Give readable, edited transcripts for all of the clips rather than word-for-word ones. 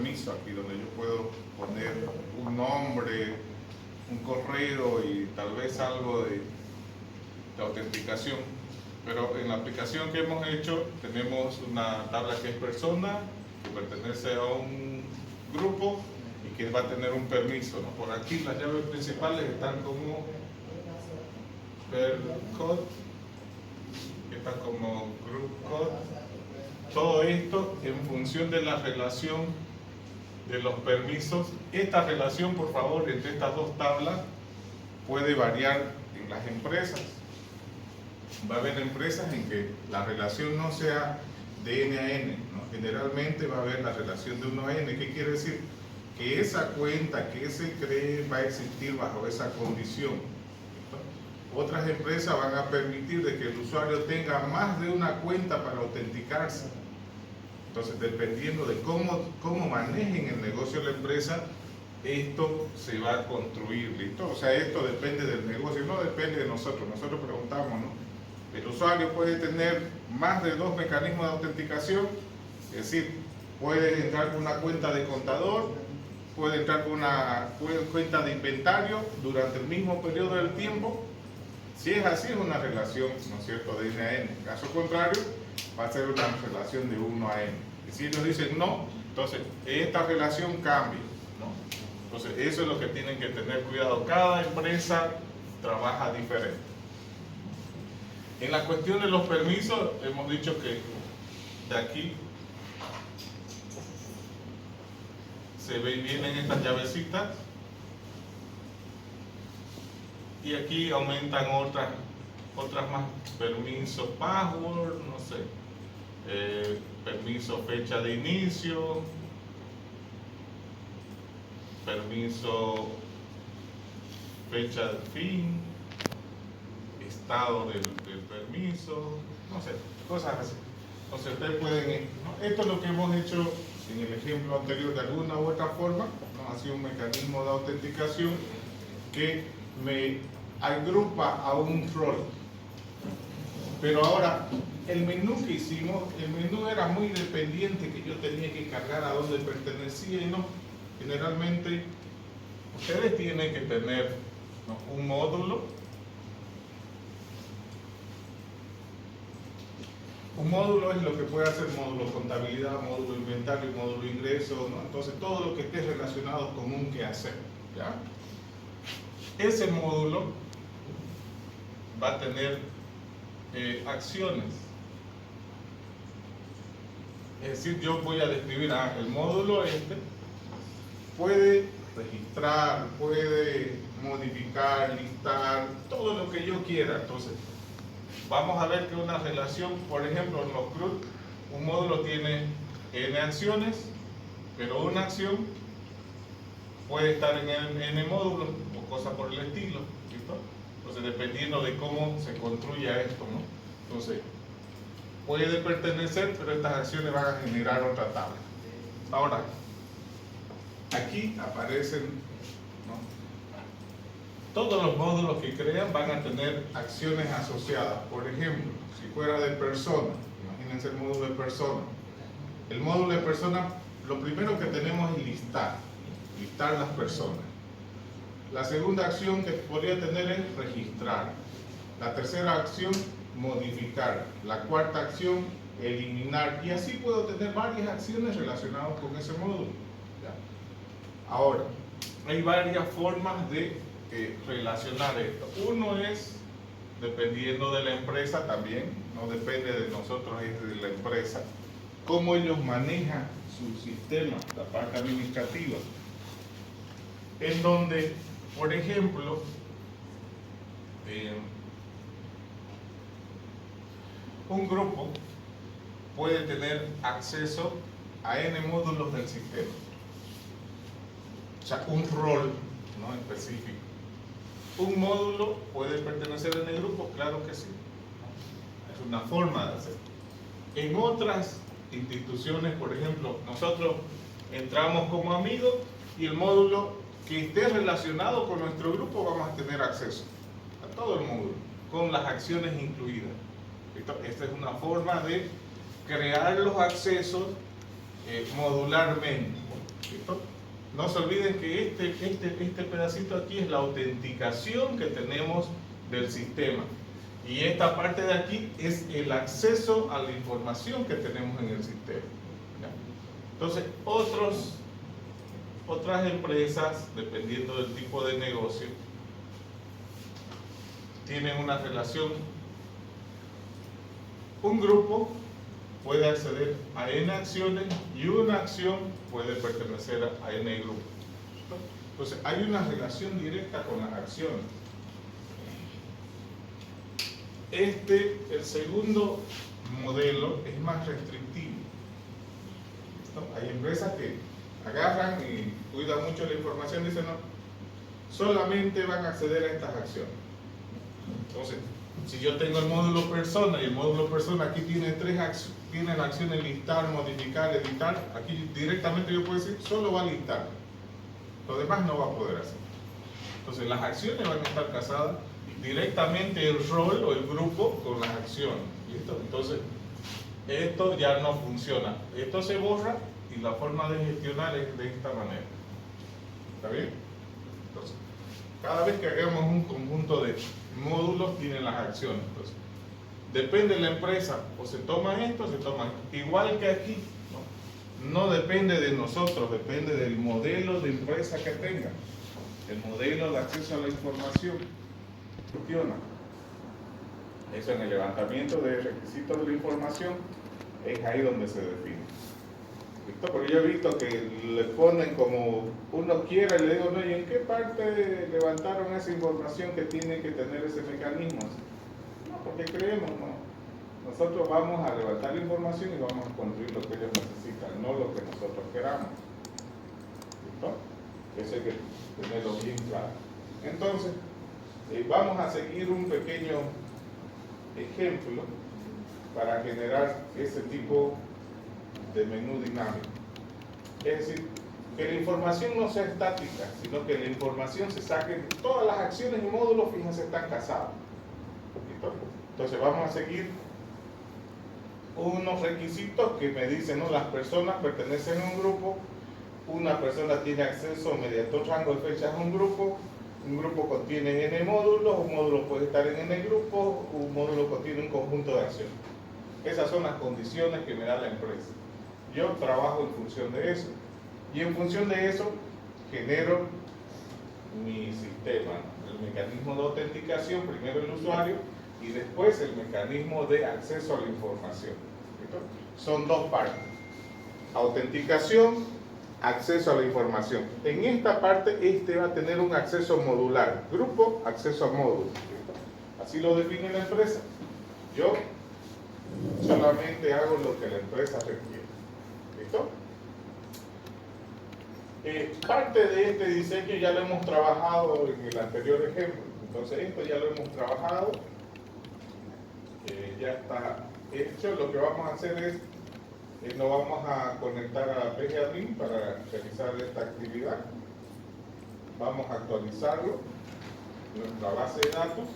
permiso aquí donde yo puedo poner un nombre, un correo y tal vez algo de autenticación. Pero en la aplicación que hemos hecho tenemos una tabla que es persona, que pertenece a un grupo y que va a tener un permiso, ¿no? Por aquí las llaves principales están como per code, que están como group code. Todo esto en función de la relación de los permisos. Esta relación, por favor, entre estas dos tablas puede variar en las empresas. Va a haber empresas en que la relación no sea de N a N, ¿no? Generalmente va a haber la relación de 1 a N. ¿Qué quiere decir? Que esa cuenta, que ese CRE va a existir bajo esa condición. Otras empresas van a permitir de que el usuario tenga más de una cuenta para autenticarse. Entonces, dependiendo de cómo manejen el negocio de la empresa, esto se va a construir, ¿listo? O sea, esto depende del negocio, no depende de nosotros. Nosotros preguntamos, ¿no? El usuario puede tener más de 2 mecanismos de autenticación, es decir, puede entrar con una cuenta de contador, puede entrar con una cuenta de inventario durante el mismo periodo del tiempo. Si es así, es una relación, ¿no es cierto?, de N a N. En caso contrario, va a ser una relación de 1 a N. Y si ellos dicen no, entonces esta relación cambia, ¿no? Entonces eso es lo que tienen que tener cuidado. Cada empresa trabaja diferente. En la cuestión de los permisos, hemos dicho que de aquí vienen estas llavecitas y aquí aumentan otras más, permiso password, no sé, permiso fecha de inicio, permiso fecha de fin, estado del permiso, no sé, cosas así. Entonces ustedes pueden, ¿no? Esto es lo que hemos hecho en el ejemplo anterior de alguna u otra forma, ¿no? Ha sido un mecanismo de autenticación que me agrupa a un rol. Pero ahora, el menú que hicimos, el menú era muy dependiente, que yo tenía que cargar a dónde pertenecía y no. Generalmente, ustedes tienen que tener, ¿no?, un módulo. Un módulo es lo que puede hacer módulo contabilidad, módulo inventario, módulo ingreso, ¿no? Entonces todo lo que esté relacionado con un quehacer, ¿ya? Ese módulo va a tener acciones. Es decir, yo voy a describir el módulo puede registrar, puede modificar, listar, todo lo que yo quiera. Entonces, vamos a ver que una relación, por ejemplo, en los CRUD, un módulo tiene N acciones, pero una acción puede estar en N módulos o cosas por el estilo, ¿listo? Entonces, dependiendo de cómo se construya esto, ¿no? Entonces, puede pertenecer, pero estas acciones van a generar otra tabla. Ahora, aquí aparecen, ¿no?, todos los módulos que crean van a tener acciones asociadas. Por ejemplo, si fuera de persona, imagínense el módulo de persona. El módulo de persona, lo primero que tenemos es listar las personas. La segunda acción que podría tener es registrar. La tercera acción, modificar. La cuarta acción, eliminar. Y así puedo tener varias acciones relacionadas con ese módulo, ¿ya? Ahora, hay varias formas de relacionar esto. Uno es, dependiendo de la empresa también, no depende de nosotros, es de la empresa, cómo ellos manejan su sistema, la parte administrativa, en donde, por ejemplo, un grupo puede tener acceso a N módulos del sistema, o sea, un rol, ¿no?, específico. ¿Un módulo puede pertenecer en el grupo? Claro que sí. Es una forma de hacerlo. En otras instituciones, por ejemplo, nosotros entramos como amigos y el módulo que esté relacionado con nuestro grupo vamos a tener acceso a todo el módulo, con las acciones incluidas. Esta es una forma de crear los accesos modularmente. ¿Listo? No se olviden que este pedacito aquí es la autenticación que tenemos del sistema. Y esta parte de aquí es el acceso a la información que tenemos en el sistema. ¿Ya? Entonces, otras empresas, dependiendo del tipo de negocio, tienen una relación. Un grupo puede acceder a N acciones y una acción puede pertenecer a N grupos. Entonces, hay una relación directa con las acciones. El segundo modelo es más restrictivo. ¿No? Hay empresas que agarran y cuidan mucho la información y dicen, no, solamente van a acceder a estas acciones. Entonces, si yo tengo el módulo persona y el módulo persona aquí tiene tiene la acción de listar, modificar, editar, aquí directamente yo puedo decir, solo va a listar. Lo demás no va a poder hacer. Entonces, las acciones van a estar casadas directamente el rol o el grupo con las acciones. ¿Listo? Entonces, esto ya no funciona. Esto se borra y la forma de gestionar es de esta manera. ¿Está bien? Entonces, cada vez que hagamos un conjunto de módulos, tienen las acciones. Entonces, depende de la empresa, o se toma esto, o se toma esto. Igual que aquí, no depende de nosotros, depende del modelo de empresa que tenga. El modelo de acceso a la información funciona. Eso en el levantamiento de requisitos de la información es ahí donde se define. ¿Listo? Porque yo he visto que le ponen como uno quiera y le digo, no, ¿y en qué parte levantaron esa información que tiene que tener ese mecanismo? No, porque creemos, no. Nosotros vamos a levantar la información y vamos a construir lo que ellos necesitan, no lo que nosotros queramos. ¿Listo? Eso hay que tenerlo bien claro. Entonces, vamos a seguir un pequeño ejemplo para generar ese tipo de menú dinámico. Es decir, que la información no sea estática, sino que la información se saque, todas las acciones y módulos, fíjense, están casados. ¿Listo? Entonces vamos a seguir unos requisitos que me dicen, ¿no? Las personas pertenecen a un grupo, una persona tiene acceso mediante un rango de fechas a un grupo contiene N módulos, un módulo puede estar en N grupos, un módulo contiene un conjunto de acciones. Esas son las condiciones que me da la empresa. Yo trabajo en función de eso. Y en función de eso, genero mi sistema, ¿no? El mecanismo de autenticación, primero el usuario, y después el mecanismo de acceso a la información. ¿Listo? Son dos partes. Autenticación, acceso a la información. En esta parte, va a tener un acceso modular. Grupo, acceso a módulo. ¿Listo? Así lo define la empresa. Yo solamente hago lo que la empresa requiere. ¿Listo? Parte de este diseño ya lo hemos trabajado en el anterior ejemplo. Entonces esto ya lo hemos trabajado. Ya está hecho. Lo que vamos a hacer es nos vamos a conectar a la PGAdmin para realizar esta actividad. Vamos a actualizarlo, nuestra base de datos.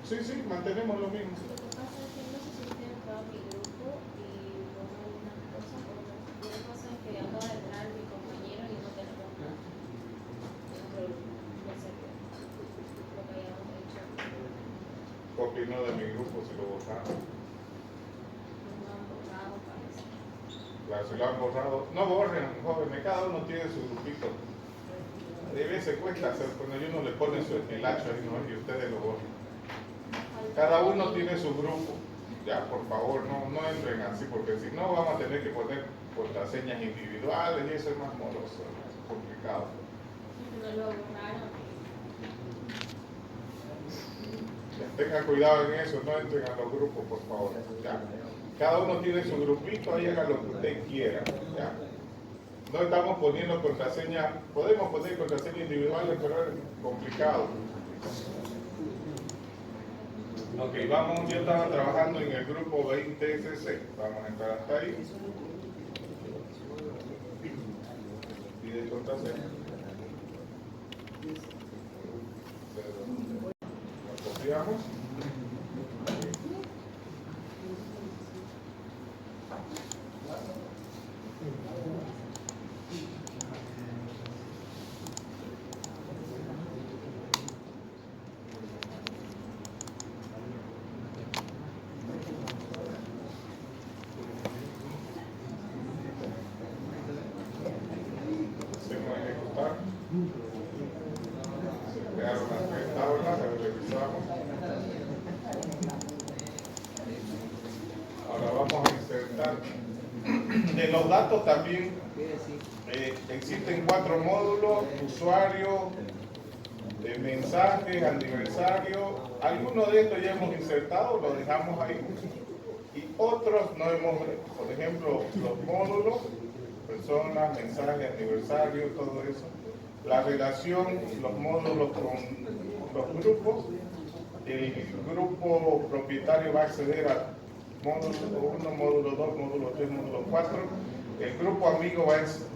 Sí, sí, mantenemos lo mismo. Lo que pasa es que no sé si usted ha entrado a mi grupo y pongo algunas cosas, o una cosa es que acaba de entrar mi compañero y no tenemos nada dentro del grupo. No sé qué, lo que hayamos hecho. Porque no de mi grupo, si lo borraron. No han borrado, parece. Claro, si lo han borrado. No borren, jóvenes, cada uno tiene su grupito. De veces cuesta hacer, cuando uno le pone el hacho ahí, ¿no? Y ustedes lo borran. Cada uno tiene su grupo. Ya, por favor, no entren así, porque si no vamos a tener que poner contraseñas individuales y eso es más moroso, es complicado. No lo borraron. Ya, tengan cuidado en eso, no entren a los grupos, por favor. Ya. Cada uno tiene su grupito, ahí haga lo que usted quiera. Ya. No estamos poniendo contraseñas, podemos poner contraseñas individuales, pero es complicado. Ok, vamos, yo estaba trabajando en el grupo 20SC, vamos a entrar hasta ahí. Pide contraseña. Lo copiamos. Hacemos ejecutar. Se crearon las tres tablas, las revisamos. Ahora vamos a insertar. En los datos también existen 4 módulos: usuario, mensajes, aniversario. Algunos de estos ya hemos insertado, los dejamos ahí. Y otros no hemos, por ejemplo, los módulos, personas, mensajes, aniversario, todo eso. La relación, los módulos con los grupos. El grupo propietario va a acceder a módulo 1, módulo 2, módulo 3, módulo 4. El grupo amigo va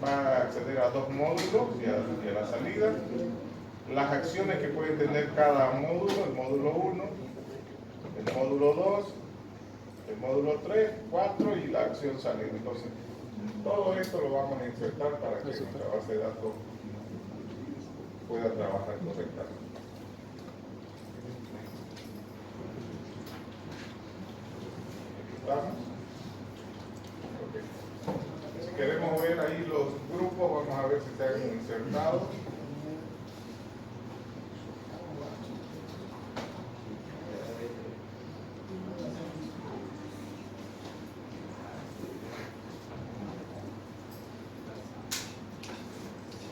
a acceder a 2 módulos y a la salida. Las acciones que puede tener cada módulo: el módulo 1, el módulo 2, el módulo 3, 4 y la acción salida. Entonces, todo esto lo vamos a insertar para que nuestra base de datos pueda trabajar correctamente. ¿Estamos? Okay. Si queremos ver ahí los grupos, vamos a ver si se han insertado.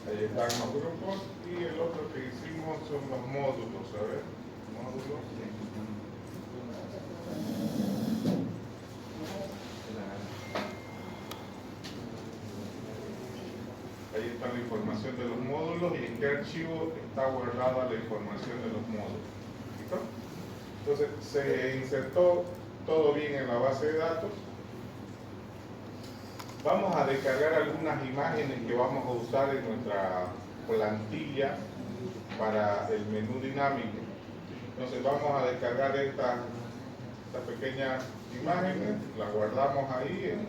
Ahí están los grupos y el otro que hicimos son los módulos, a ver, módulos. Ahí está la información de los módulos y en qué archivo está guardada la información de los módulos. ¿Listo? Entonces se insertó todo bien en la base de datos. Vamos a descargar algunas imágenes que vamos a usar en nuestra plantilla para el menú dinámico. Entonces vamos a descargar estas pequeñas imágenes, las guardamos ahí en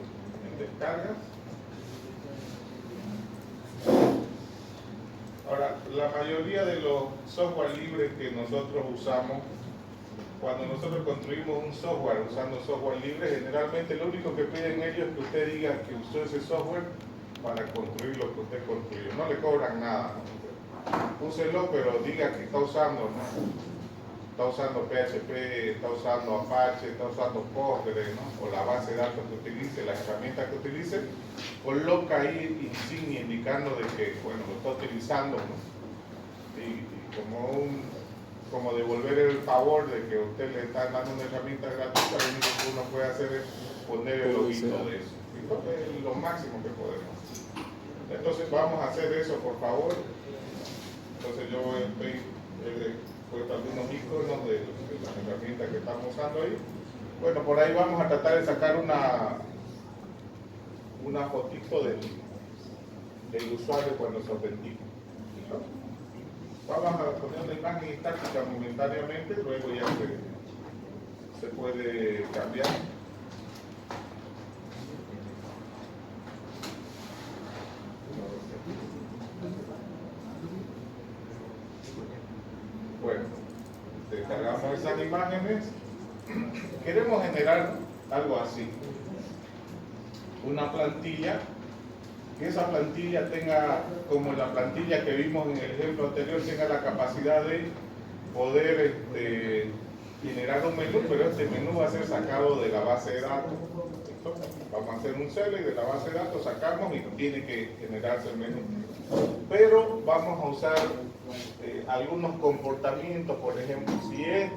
descargas. Ahora, la mayoría de los software libres que nosotros usamos, cuando nosotros construimos un software usando software libre, generalmente lo único que piden ellos es que usted diga que usó ese software para construir lo que usted construyó. No le cobran nada, ¿no? Úselo, pero diga que está usando, ¿no? Está usando PHP, está usando Apache, está usando Postgre, ¿no? O la base de datos que utilice, la herramienta que utilice, coloca ahí insignia indicando de que, bueno, lo está utilizando, ¿no? Y como devolver el favor de que usted le está dando una herramienta gratuita, lo único que uno puede hacer es poner el loguito de eso. Es lo máximo que podemos. Entonces vamos a hacer eso, por favor. Entonces yo estoy puesto algunos iconos de las herramientas que estamos usando ahí. Bueno, por ahí vamos a tratar de sacar una fotito del usuario cuando se autentica. ¿Listo? Vamos a poner una imagen estática momentáneamente, luego ya se puede cambiar. Bueno, descargamos esas imágenes. Queremos generar algo así, una plantilla, que esa plantilla tenga, como la plantilla que vimos en el ejemplo anterior, tenga la capacidad de poder generar un menú, pero este menú va a ser sacado de la base de datos. ¿Listo? Vamos a hacer un select de la base de datos, sacamos y tiene que generarse el menú. Pero vamos a usar algunos comportamientos. Por ejemplo, si es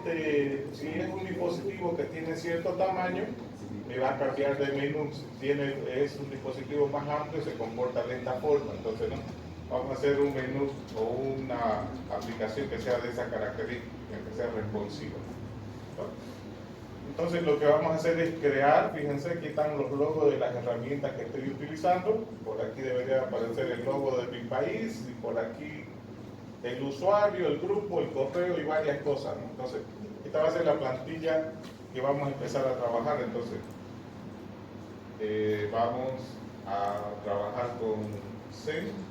un dispositivo que tiene cierto tamaño, me va a cambiar de menú. Si es un dispositivo más amplio, se comporta de esta forma. Entonces, ¿no? Vamos a hacer un menú o una aplicación que sea de esa característica, que sea responsiva. Entonces lo que vamos a hacer es crear, fíjense, aquí están los logos de las herramientas que estoy utilizando. Por aquí debería aparecer el logo de mi país y por aquí el usuario, el grupo, el correo y varias cosas, ¿no? Entonces, esta va a ser la plantilla que vamos a empezar a trabajar. Entonces, vamos a trabajar con Zen.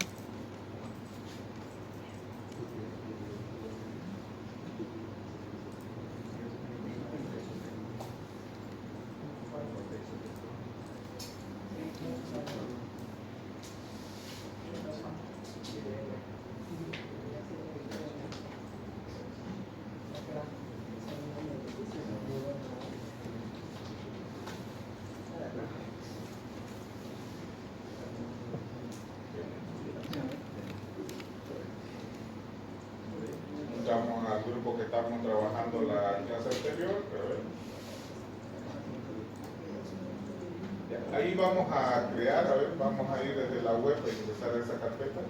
Vamos al grupo que estamos trabajando la clase anterior, ya, ahí vamos a crear, a ver, vamos a ir desde la web a ingresar a esa carpeta.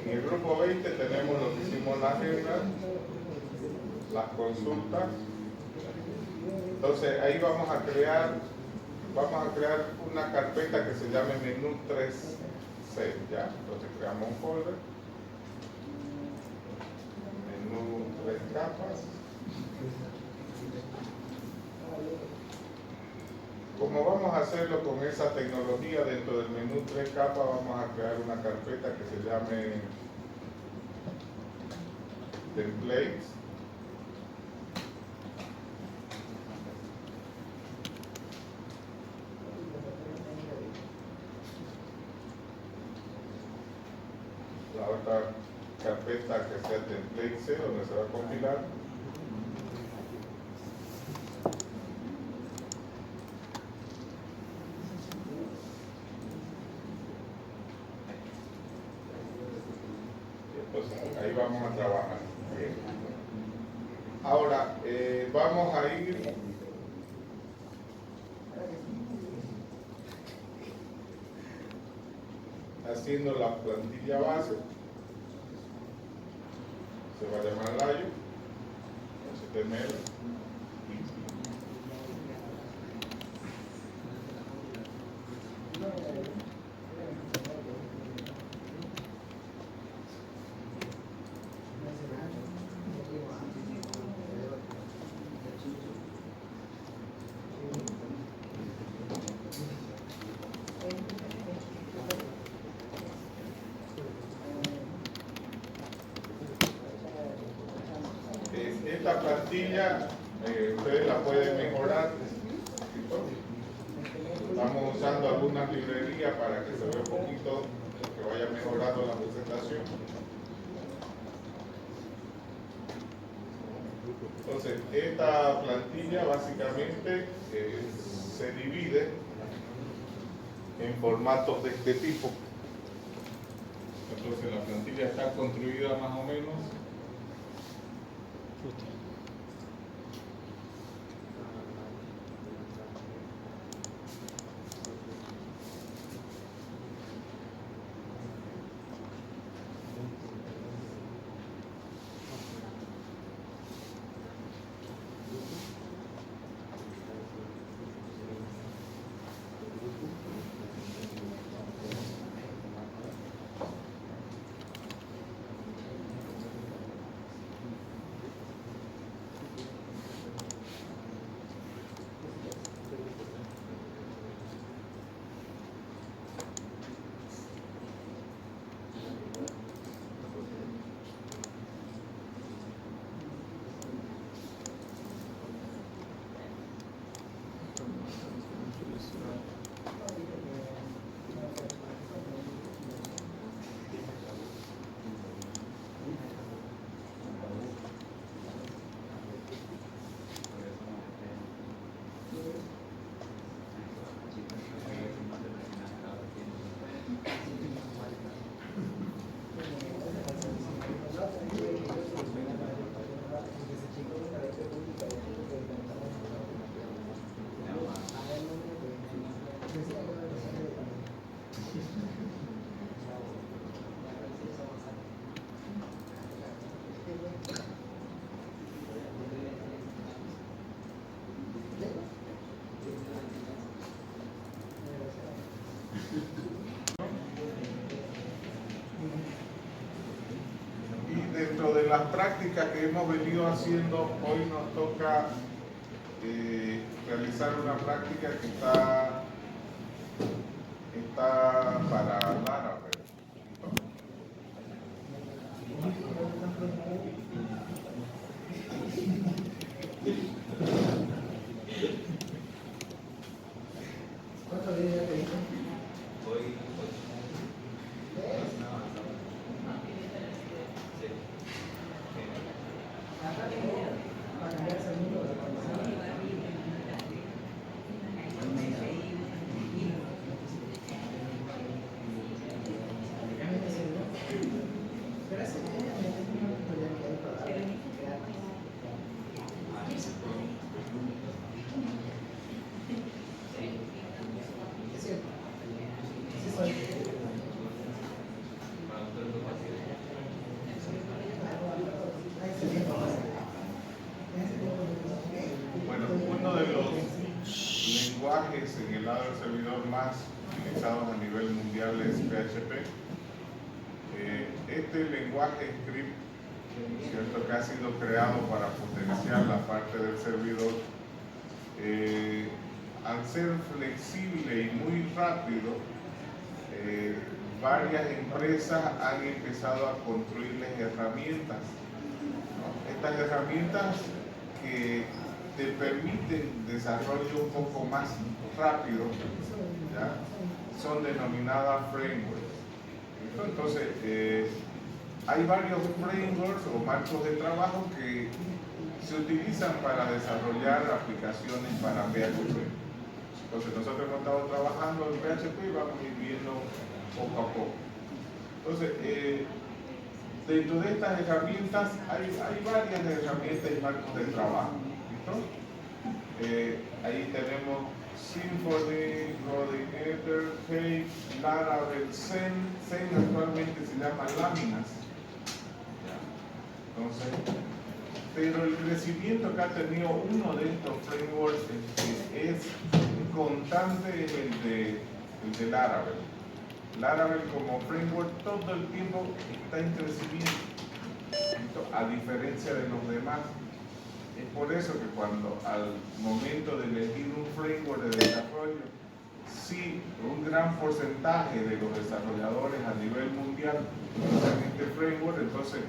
En el grupo 20 tenemos lo que hicimos la agenda, las consultas. Entonces ahí vamos a crear una carpeta que se llame menú 3C, ¿ya? Entonces creamos un folder, menú 3 capas. Como vamos a hacerlo con esa tecnología, dentro del menú 3 capas vamos a crear una carpeta que se llame templates. La otra carpeta que sea template C, donde se va a compilar. Entonces ahí vamos a trabajar. Bien. Ahora vamos a ir haciendo la plantilla base. Se va a llamar layo, HTML. Esta plantilla ustedes la pueden mejorar. Estamos usando algunas librerías para que se vea un poquito, que vaya mejorando la presentación. Entonces, esta plantilla básicamente se divide en formatos de este tipo. Entonces, la plantilla está construida más o menos. las prácticas que hemos venido haciendo, hoy nos toca realizar una práctica que está para Laravel. ¿Cuántos días ya te dije? Hoy, Para cambiarse el mundo de la conversación. Gracias. Es cierto. Sí soy. Bueno, uno de los lenguajes en el lado del servidor más utilizados a nivel mundial es PHP. Este lenguaje script, cierto, que ha sido creado para potenciar la parte del servidor, al ser flexible y muy rápido, varias empresas han empezado a construirles herramientas, ¿no? Estas herramientas que te permiten desarrollo un poco más rápido, ¿ya? Son denominadas frameworks. Entonces, hay varios frameworks o marcos de trabajo que se utilizan para desarrollar aplicaciones para PHP. Entonces, nosotros hemos estado trabajando en PHP y vamos a ir viendo poco a poco. Entonces, dentro de estas herramientas hay varias herramientas y marcos de trabajo. ¿Listo? Ahí tenemos Symfony, Coordinator, Cake, Laravel, Zen. Zen actualmente se llama Láminas. Entonces, pero el crecimiento que ha tenido uno de estos frameworks es constante, es el de Laravel. Laravel como framework todo el tiempo está en crecimiento, a diferencia de los demás. Es por eso que cuando al momento de elegir un framework de desarrollo, sí, un gran porcentaje de los desarrolladores a nivel mundial usan este framework, entonces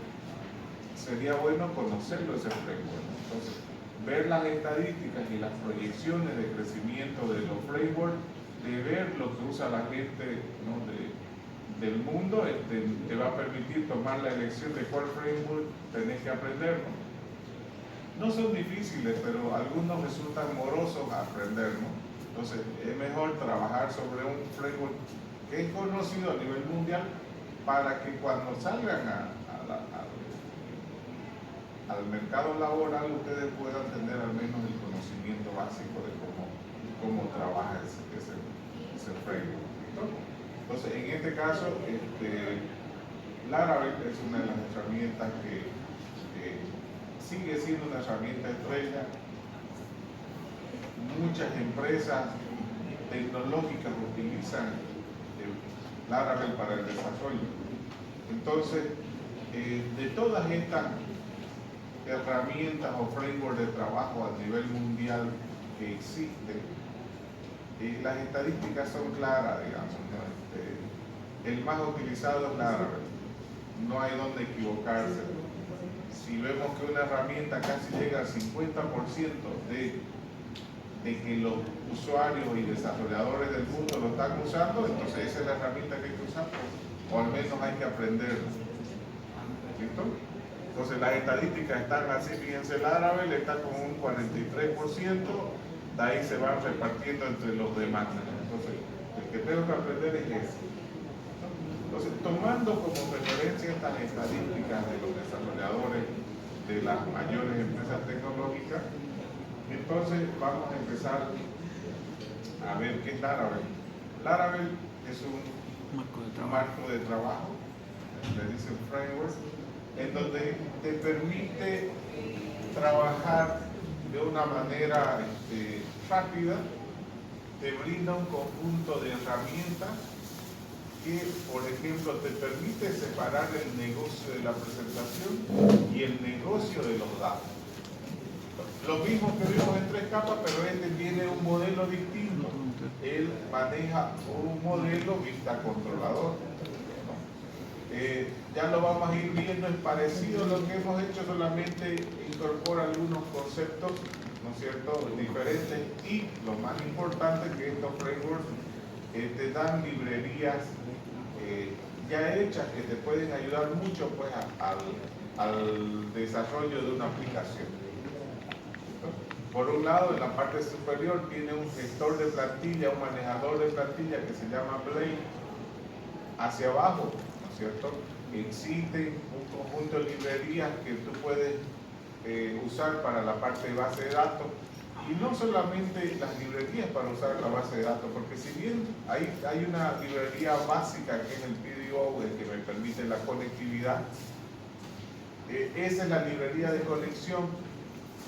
sería bueno conocerlo ese framework. Entonces, ver las estadísticas y las proyecciones de crecimiento de los frameworks, de ver lo que usa la gente, ¿no?, del mundo, te va a permitir tomar la elección de cuál framework tenés que aprender, ¿no? No son difíciles, pero algunos resultan morosos a aprender, ¿no? Entonces, es mejor trabajar sobre un framework que es conocido a nivel mundial para que cuando salgan al mercado laboral ustedes puedan tener al menos el conocimiento básico de cómo trabaja ese framework. ¿Listo? Entonces, en este caso, Laravel es una de las herramientas que sigue siendo una herramienta estrella. Muchas empresas tecnológicas utilizan Laravel para el desarrollo. Entonces, de todas estas herramientas o frameworks de trabajo a nivel mundial que existen, las estadísticas son claras, digamos, ¿no? El más utilizado es Laravel, no hay donde equivocarse. Si vemos que una herramienta casi llega al 50% de que los usuarios y desarrolladores del mundo lo están usando, entonces esa es la herramienta que hay que usar, o al menos hay que aprenderla. ¿Listo? Entonces las estadísticas están así, fíjense, Laravel está con un 43%, de ahí se van repartiendo entre los demás. Entonces, el que tengo que aprender es ese. Entonces, tomando como referencia estas estadísticas de los desarrolladores de las mayores empresas tecnológicas, entonces vamos a empezar a ver qué es Laravel. Laravel es un marco de trabajo, le dicen framework, en donde te permite trabajar de una manera rápida, te brinda un conjunto de herramientas que, por ejemplo, te permite separar el negocio de la presentación y el negocio de los datos. Lo mismo que vimos en 3 capas, pero este tiene un modelo distinto. Él maneja un modelo vista controlador. Ya lo vamos a ir viendo, es parecido a lo que hemos hecho, solamente incorpora algunos conceptos, ¿no es cierto?, diferentes, y lo más importante que estos frameworks te dan librerías ya hechas que te pueden ayudar mucho pues al desarrollo de una aplicación. Por un lado, en la parte superior tiene un gestor de plantilla, un manejador de plantilla que se llama Blade. Hacia abajo, ¿no es cierto?, existe un conjunto de librerías que tú puedes usar para la parte de base de datos. Y no solamente las librerías para usar la base de datos, porque si bien hay una librería básica que es el PDO, el que me permite la conectividad, esa es la librería de conexión.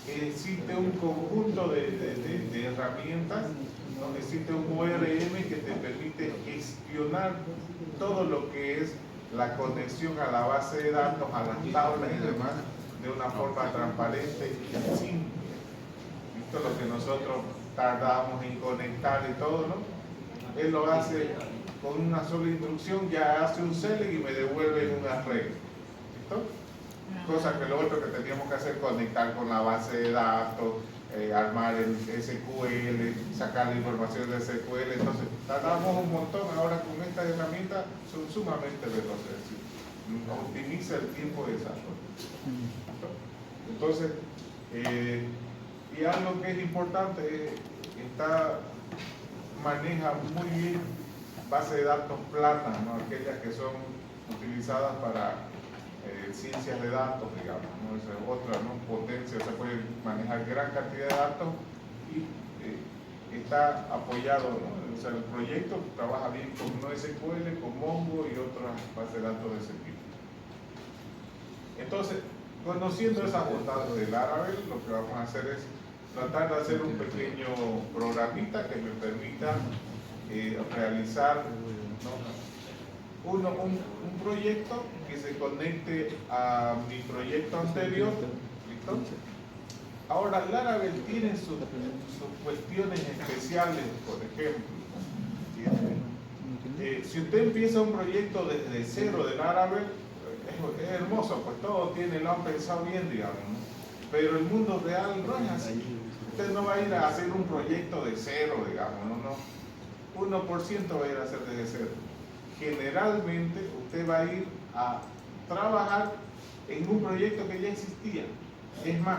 Existe un conjunto de herramientas, ¿no? Existe un ORM que te permite gestionar todo lo que es la conexión a la base de datos, a las tablas y demás, de una forma transparente y simple. Esto es lo que nosotros tardamos en conectar y todo, ¿no? Él lo hace con una sola instrucción, ya hace un select y me devuelve un array. ¿Listo? Cosa que lo otro que teníamos que hacer, conectar con la base de datos, armar el SQL, sacar la información de SQL. Entonces, tardamos un montón. Ahora con estas herramientas son sumamente veloces. Optimiza el tiempo de desarrollo. Entonces, y algo que es importante, maneja muy bien base de datos planas, ¿no? Aquellas que son utilizadas para ciencias de datos, digamos, ¿no? Esa es otra, ¿no?, potencia. Se puede manejar gran cantidad de datos y está apoyado, ¿no? O sea, el proyecto trabaja bien con NoSQL, con Mongo y otras bases de datos de ese tipo. Entonces, conociendo esas bondades del Laravel, lo que vamos a hacer es tratar de hacer un pequeño programita que me permita realizar, ¿no?, un proyecto que se conecte a mi proyecto anterior. ¿Listo? Ahora, Laravel tiene sus cuestiones especiales, por ejemplo. Si usted empieza un proyecto desde cero de Laravel, es hermoso, pues todo lo han pensado bien, digamos, ¿no? Pero el mundo real no es así. Usted no va a ir a hacer un proyecto de cero, digamos, ¿no? 1% va a ir a hacer desde cero. Generalmente usted va a ir a trabajar en un proyecto que ya existía. Es más,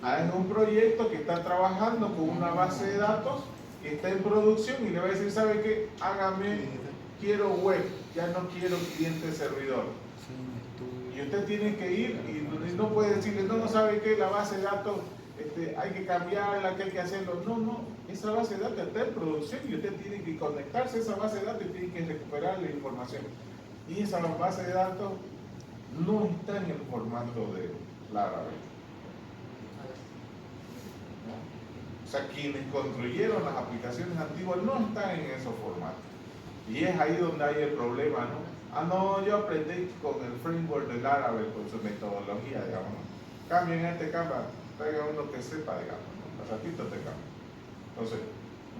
hay un proyecto que está trabajando con una base de datos que está en producción y le va a decir, ¿sabe qué? Quiero web, ya no quiero cliente-servidor. Y usted tiene que ir y no puede decirle, no sabe qué, la base de datos hay que cambiarla, que hay que hacerlo. No, esa base de datos está en producción y usted tiene que conectarse a esa base de datos y tiene que recuperar la información. Y esa base de datos no está en el formato de Laravel. O sea, quienes construyeron las aplicaciones antiguas no están en esos formatos. Y es ahí donde hay el problema, ¿no? Yo aprendí con el framework de Laravel, con su metodología, digamos, ¿no? Cambien este Canva, traiga uno que sepa, digamos, ¿no? Al ratito te cambia. Entonces,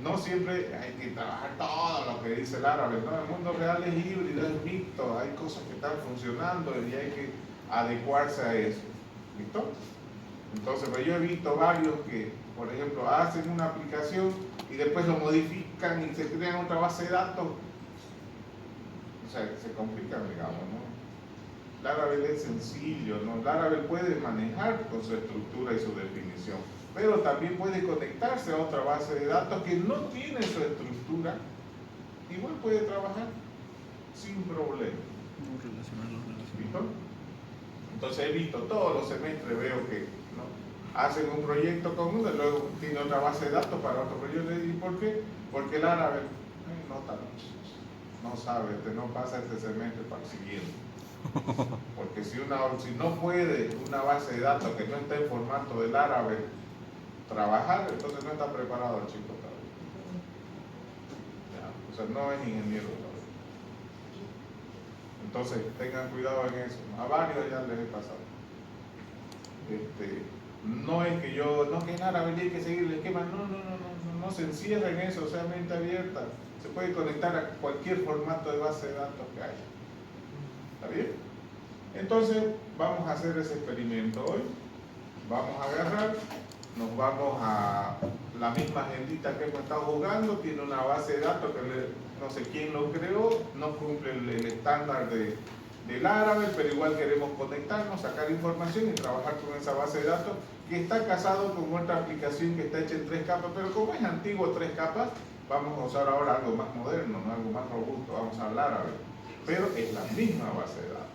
no siempre hay que trabajar todo lo que dice Laravel, ¿no? El mundo real es híbrido, es mixto, hay cosas que están funcionando y hay que adecuarse a eso. ¿Listo? Entonces, pues yo he visto varios que, por ejemplo, hacen una aplicación y después lo modifican y se crean otra base de datos. O sea, se complican, digamos, ¿no? Laravel es sencillo, ¿no? Laravel puede manejar con su estructura y su definición, pero también puede conectarse a otra base de datos que no tiene su estructura. Igual puede trabajar sin problema. ¿Listo? Entonces he visto todos los semestres, veo que, ¿no?, hacen un proyecto con uno y luego tiene otra base de datos para otro proyecto. ¿Y por qué? Porque Laravel no sabe, no pasa este semestre para el siguiente. Porque si no puede una base de datos que no está en formato de Laravel trabajar, entonces no está preparado el chico todavía. O sea, no es ingeniero todavía. Entonces, tengan cuidado en eso. A varios ya les he pasado. No es que yo, no que nada, hay que seguir el esquema, no se encierra en eso, sea mente abierta. Se puede conectar a cualquier formato de base de datos que haya. ¿Está bien? Entonces, vamos a hacer ese experimento hoy. Vamos a agarrar, nos vamos a la misma agendita que hemos estado jugando, tiene una base de datos que no sé quién lo creó, no cumple el estándar del Laravel, pero igual queremos conectarnos, sacar información y trabajar con esa base de datos que está casado con otra aplicación que está hecha en 3 capas, pero como es antiguo 3 capas, vamos a usar ahora algo más moderno, ¿no? Algo más robusto, vamos a Laravel, pero es la misma base de datos,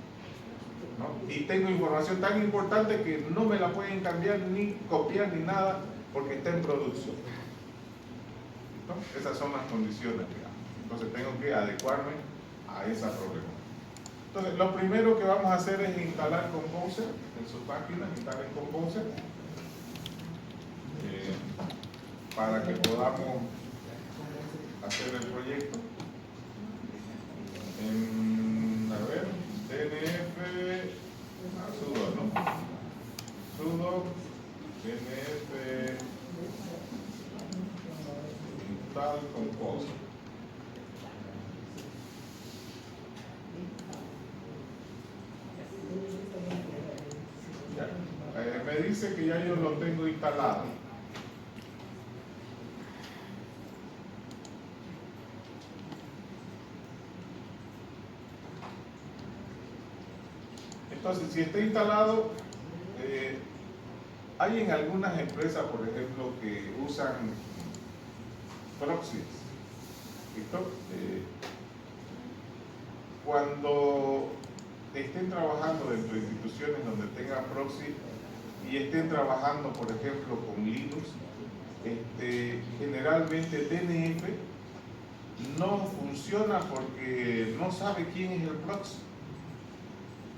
¿no? Y tengo información tan importante que no me la pueden cambiar ni copiar ni nada porque está en producción. ¿Listo? Esas son las condiciones, digamos. Entonces tengo que adecuarme a esa problemática. Entonces, lo primero que vamos a hacer es instalar Composer en sus máquinas, instalen Composer para que podamos hacer el proyecto. A ver, DNF, sudo, ¿no? Sudo, DNF, install Composer. Me dice que ya yo lo tengo instalado. Entonces, si está instalado, hay en algunas empresas, por ejemplo, que usan proxies. ¿Listo? Cuando estén trabajando dentro de instituciones donde tengan proxy y estén trabajando, por ejemplo, con Linux, generalmente DNF no funciona porque no sabe quién es el proxy.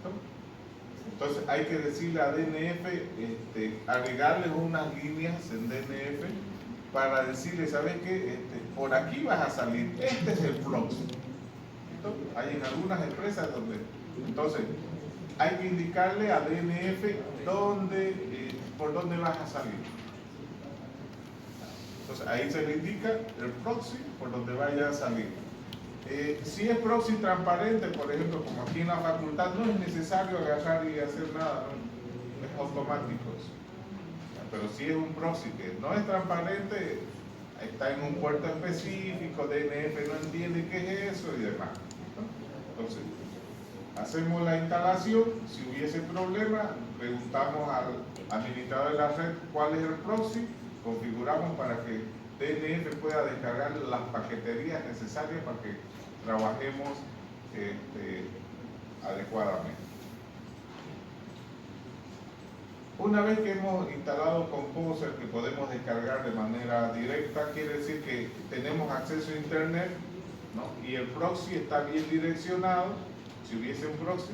¿No? Entonces hay que decirle a DNF, agregarles unas líneas en DNF para decirle, ¿sabes qué? Por aquí vas a salir, este es el proxy. ¿No? Hay en algunas empresas donde, entonces, hay que indicarle a DNF por dónde vas a salir. Entonces ahí se le indica el proxy por donde vaya a salir. Si es proxy transparente, por ejemplo, como aquí en la facultad, no es necesario agarrar y hacer nada, ¿no? Es automático eso. Pero si es un proxy que no es transparente, está en un puerto específico, DNF no entiende qué es eso y demás, ¿no? Entonces, hacemos la instalación, si hubiese problema, preguntamos al administrador de la red cuál es el proxy, configuramos para que DNF pueda descargar las paqueterías necesarias para que trabajemos adecuadamente. Una vez que hemos instalado Composer, que podemos descargar de manera directa, quiere decir que tenemos acceso a internet, ¿no? Y el proxy está bien direccionado. Si hubiese un proxy,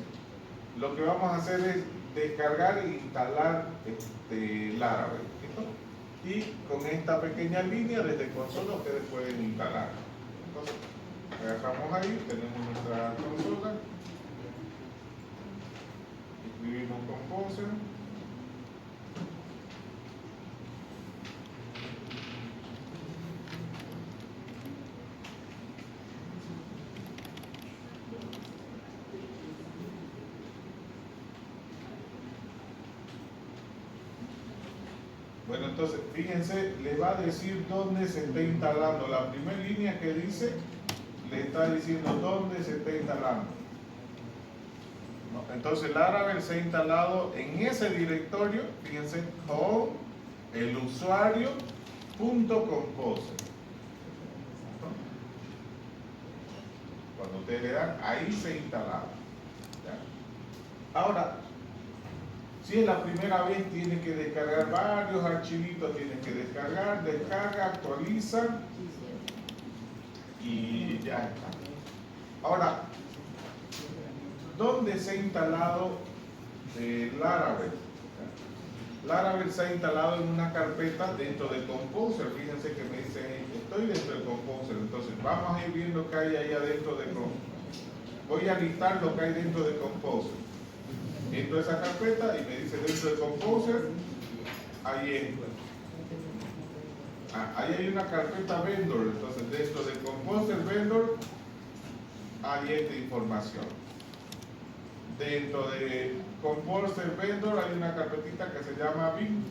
lo que vamos a hacer es descargar e instalar Laravel, ¿listo? Y con esta pequeña línea desde consola ustedes pueden instalar. Entonces, agarramos ahí, tenemos nuestra consola, escribimos Composer. Bueno, entonces, fíjense, le va a decir dónde se está instalando. La primera línea que dice, le está diciendo dónde se está instalando. ¿No? Entonces, Laravel se ha instalado en ese directorio, fíjense, home, el usuario, .composer. ¿No? Cuando ustedes le dan, ahí se ha instalado. ¿Ya? Ahora, si es la primera vez, tiene que descargar varios archivitos, tiene que descargar, descarga, actualiza y ya está. Ahora, ¿dónde se ha instalado Laravel? Laravel se ha instalado en una carpeta dentro de Composer. Fíjense que me dice, estoy dentro de Composer. Entonces, vamos a ir viendo qué hay ahí adentro de Composer. voy a listar lo que hay dentro de Composer. Entro a esa carpeta y me dice dentro de Composer hay esto. Ahí hay una carpeta vendor, entonces dentro de Composer vendor hay esta información. Dentro de Composer vendor hay una carpetita que se llama bin.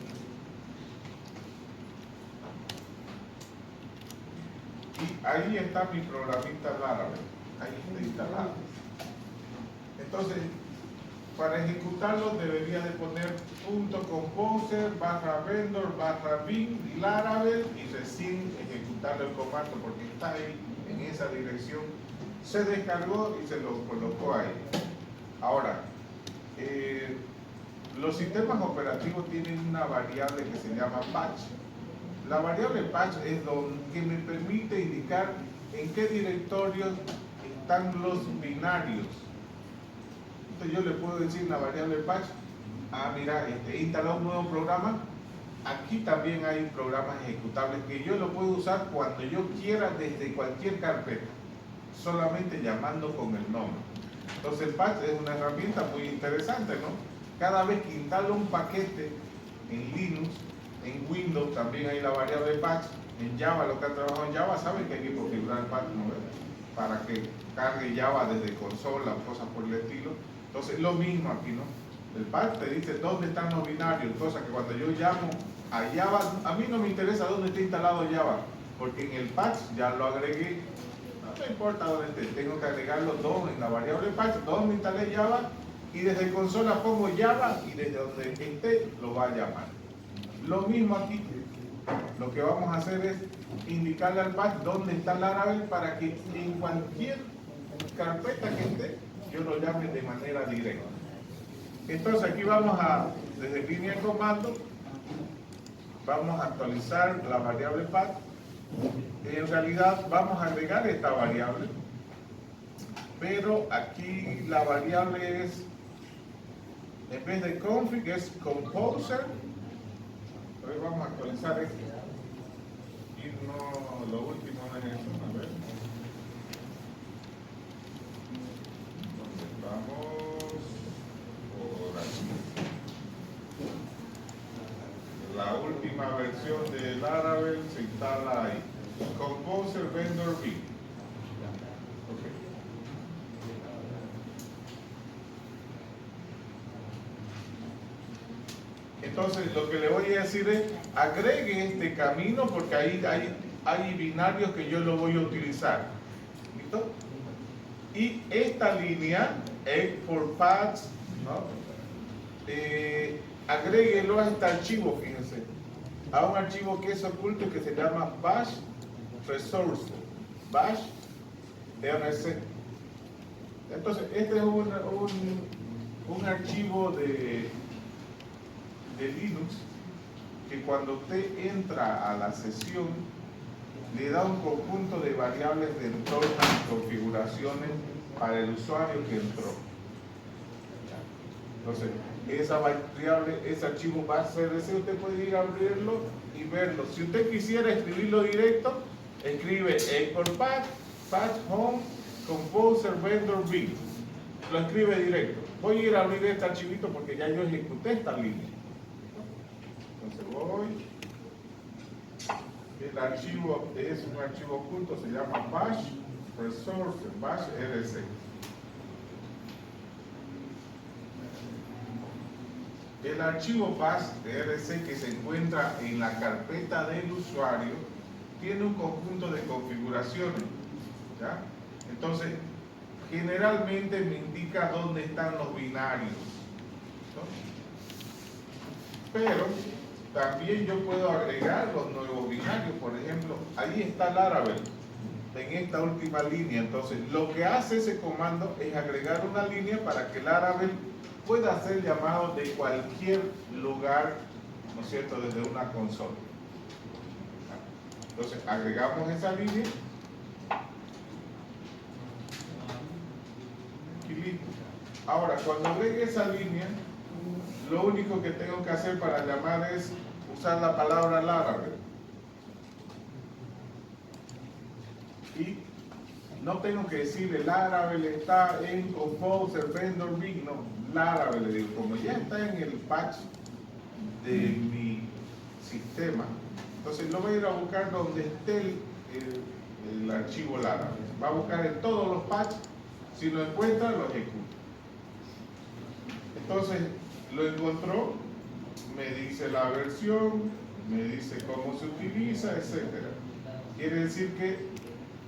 Y ahí está mi programita Laravel, ahí está instalado. Entonces, para ejecutarlo debería de poner .composer /vendor /bin Laravel y recién ejecutarlo el comando porque está ahí en esa dirección. Se descargó y se lo colocó ahí. Ahora, los sistemas operativos tienen una variable que se llama patch. La variable patch es lo que me permite indicar en qué directorios están los binarios. Entonces yo le puedo decir la variable patch, mira, he instalado un nuevo programa, aquí también hay programas ejecutables que yo lo puedo usar cuando yo quiera desde cualquier carpeta, solamente llamando con el nombre. Entonces el patch es una herramienta muy interesante, ¿no? Cada vez que instalo un paquete en Linux, en Windows también hay la variable patch, en Java, los que han trabajado en Java saben que hay que configurar el patch, ¿no? Para que cargue Java desde consola o cosas por el estilo. Entonces lo mismo aquí, ¿no? El patch te dice dónde están los binarios, cosa que cuando yo llamo a Java, a mí no me interesa dónde está instalado Java, porque en el patch ya lo agregué. No me importa dónde esté, tengo que agregarlo dos en la variable patch, donde instalé Java, y desde consola pongo Java y desde donde esté lo va a llamar. Lo mismo aquí, lo que vamos a hacer es indicarle al patch dónde está Laravel para que en cualquier carpeta que esté, yo lo llame de manera directa. Entonces aquí vamos a, desde línea de comando, vamos a actualizar la variable patch. En realidad vamos a agregar esta variable, pero aquí la variable es, en vez de config es composer. Hoy vamos a actualizar esto. Y no, lo último no es eso, a ver. Vamos por aquí. La última versión de Laravel se instala ahí. Composer vendor bin. Okay. Entonces lo que le voy a decir es agregue este camino porque ahí hay binarios que yo lo voy a utilizar. ¿Listo? Y esta línea, egg for patch, ¿no? Agréguelo a este archivo, fíjense, a un archivo que es oculto que se llama bash resource, bash rc. Entonces este es un archivo de Linux que cuando usted entra a la sesión le da un conjunto de variables de entorno y configuraciones para el usuario que entró. Entonces esa variable, ese archivo va a ser ese, usted puede ir a abrirlo y verlo. Si usted quisiera escribirlo directo, escribe for patch, patch home, composer vendor bin, lo escribe directo. Voy a ir a abrir este archivito porque ya yo ejecuté esta línea. Entonces voy, el archivo es un archivo oculto, se llama bash resource, bash rc. El archivo bash rc que se encuentra en la carpeta del usuario tiene un conjunto de configuraciones, ¿ya? Entonces, generalmente me indica dónde están los binarios, ¿no? Pero también yo puedo agregar los nuevos binarios. Por ejemplo, ahí está Laravel en esta última línea. Entonces lo que hace ese comando es agregar una línea para que Laravel pueda ser llamado de cualquier lugar, ¿no es cierto?, desde una consola. Entonces agregamos esa línea y listo. Ahora, cuando agregue esa línea, lo único que tengo que hacer para llamar es usar la palabra Laravel. Y no tengo que decirle Laravel está en Composer, Vendor, Big, no, Laravel le digo, como ya está en el patch de mi sistema, entonces lo voy a ir a buscar donde esté el archivo Laravel. Va a buscar en todos los patches, si lo encuentra, lo ejecuta. Entonces, lo encontró, me dice la versión, me dice cómo se utiliza, etcétera. Quiere decir que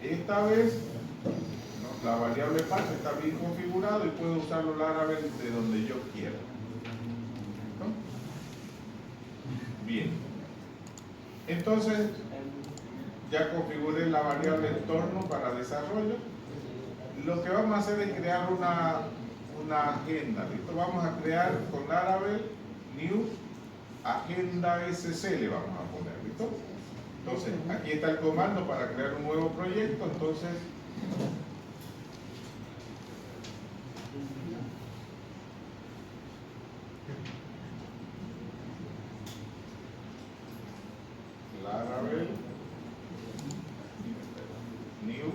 esta vez, ¿no?, la variable patch está bien configurado y puedo usarlo Laravel de donde yo quiera. ¿No? Bien. Entonces, ya configuré la variable entorno para desarrollo. Lo que vamos a hacer es crear una agenda. ¿Listo? Vamos a crear con Laravel New Agenda SC, le vamos a poner. ¿Listo? Entonces, aquí está el comando para crear un nuevo proyecto. Entonces, Laravel New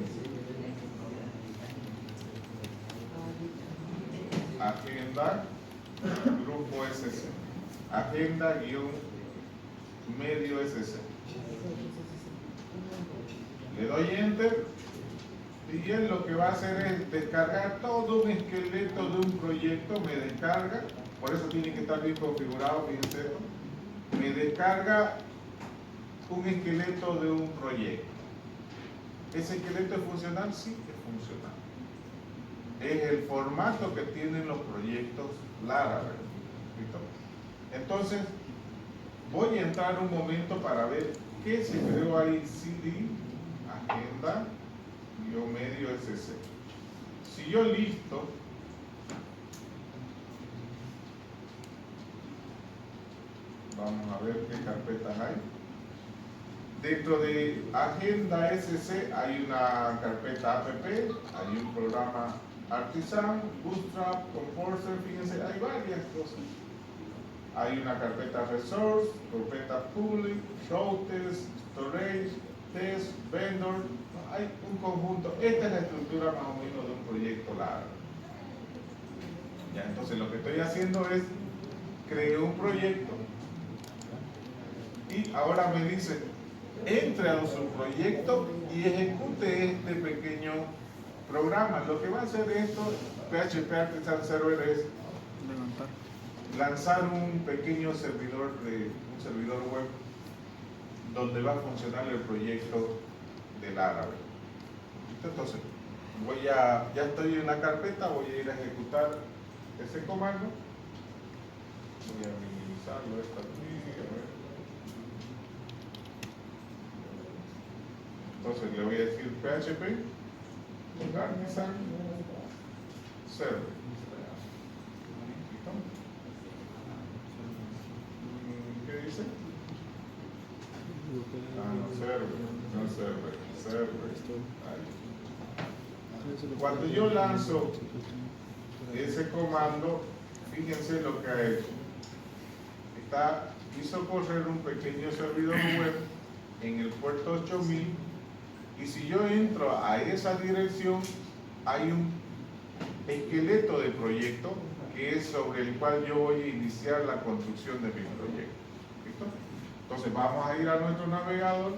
Agenda Grupo SC. Agenda medio SC. Le doy Enter y él lo que va a hacer es descargar todo un esqueleto de un proyecto. Me descarga, por eso tiene que estar bien configurado, fíjense esto. Me descarga un esqueleto de un proyecto. ¿Ese esqueleto es funcional? Sí, es funcional. Es el formato que tienen los proyectos Laravel. ¿Listo? Entonces, voy a entrar un momento para ver qué se creó ahí. CD, agenda, medio SC. Si yo listo, vamos a ver qué carpetas hay. Dentro de Agenda SC hay una carpeta app, hay un programa Artisan, Bootstrap, Composer, fíjense, hay varias cosas. Hay una carpeta Resource, carpeta Public, Showtest, Storage, Test, Vendor, ¿no? Hay un conjunto. Esta es la estructura más o menos de un proyecto largo. Ya, entonces lo que estoy haciendo es, creo un proyecto y ahora me dice, entre a su proyecto y ejecute este pequeño programa. Lo que va a hacer esto, PHP Artisan Server, es lanzar un pequeño servidor web donde va a funcionar el proyecto de Laravel. Entonces, ya estoy en la carpeta, voy a ir a ejecutar ese comando. Voy a minimizarlo esto aquí, a ver. Entonces le voy a decir PHP Artisan Server. ¿Qué dice? Server. Ahí. Cuando yo lanzo ese comando, fíjense lo que ha hecho. Hizo correr un pequeño servidor web en el puerto 8000, y si yo entro a esa dirección, hay un esqueleto de proyecto que es sobre el cual yo voy a iniciar la construcción de mi proyecto. ¿Listo? Entonces vamos a ir a nuestro navegador,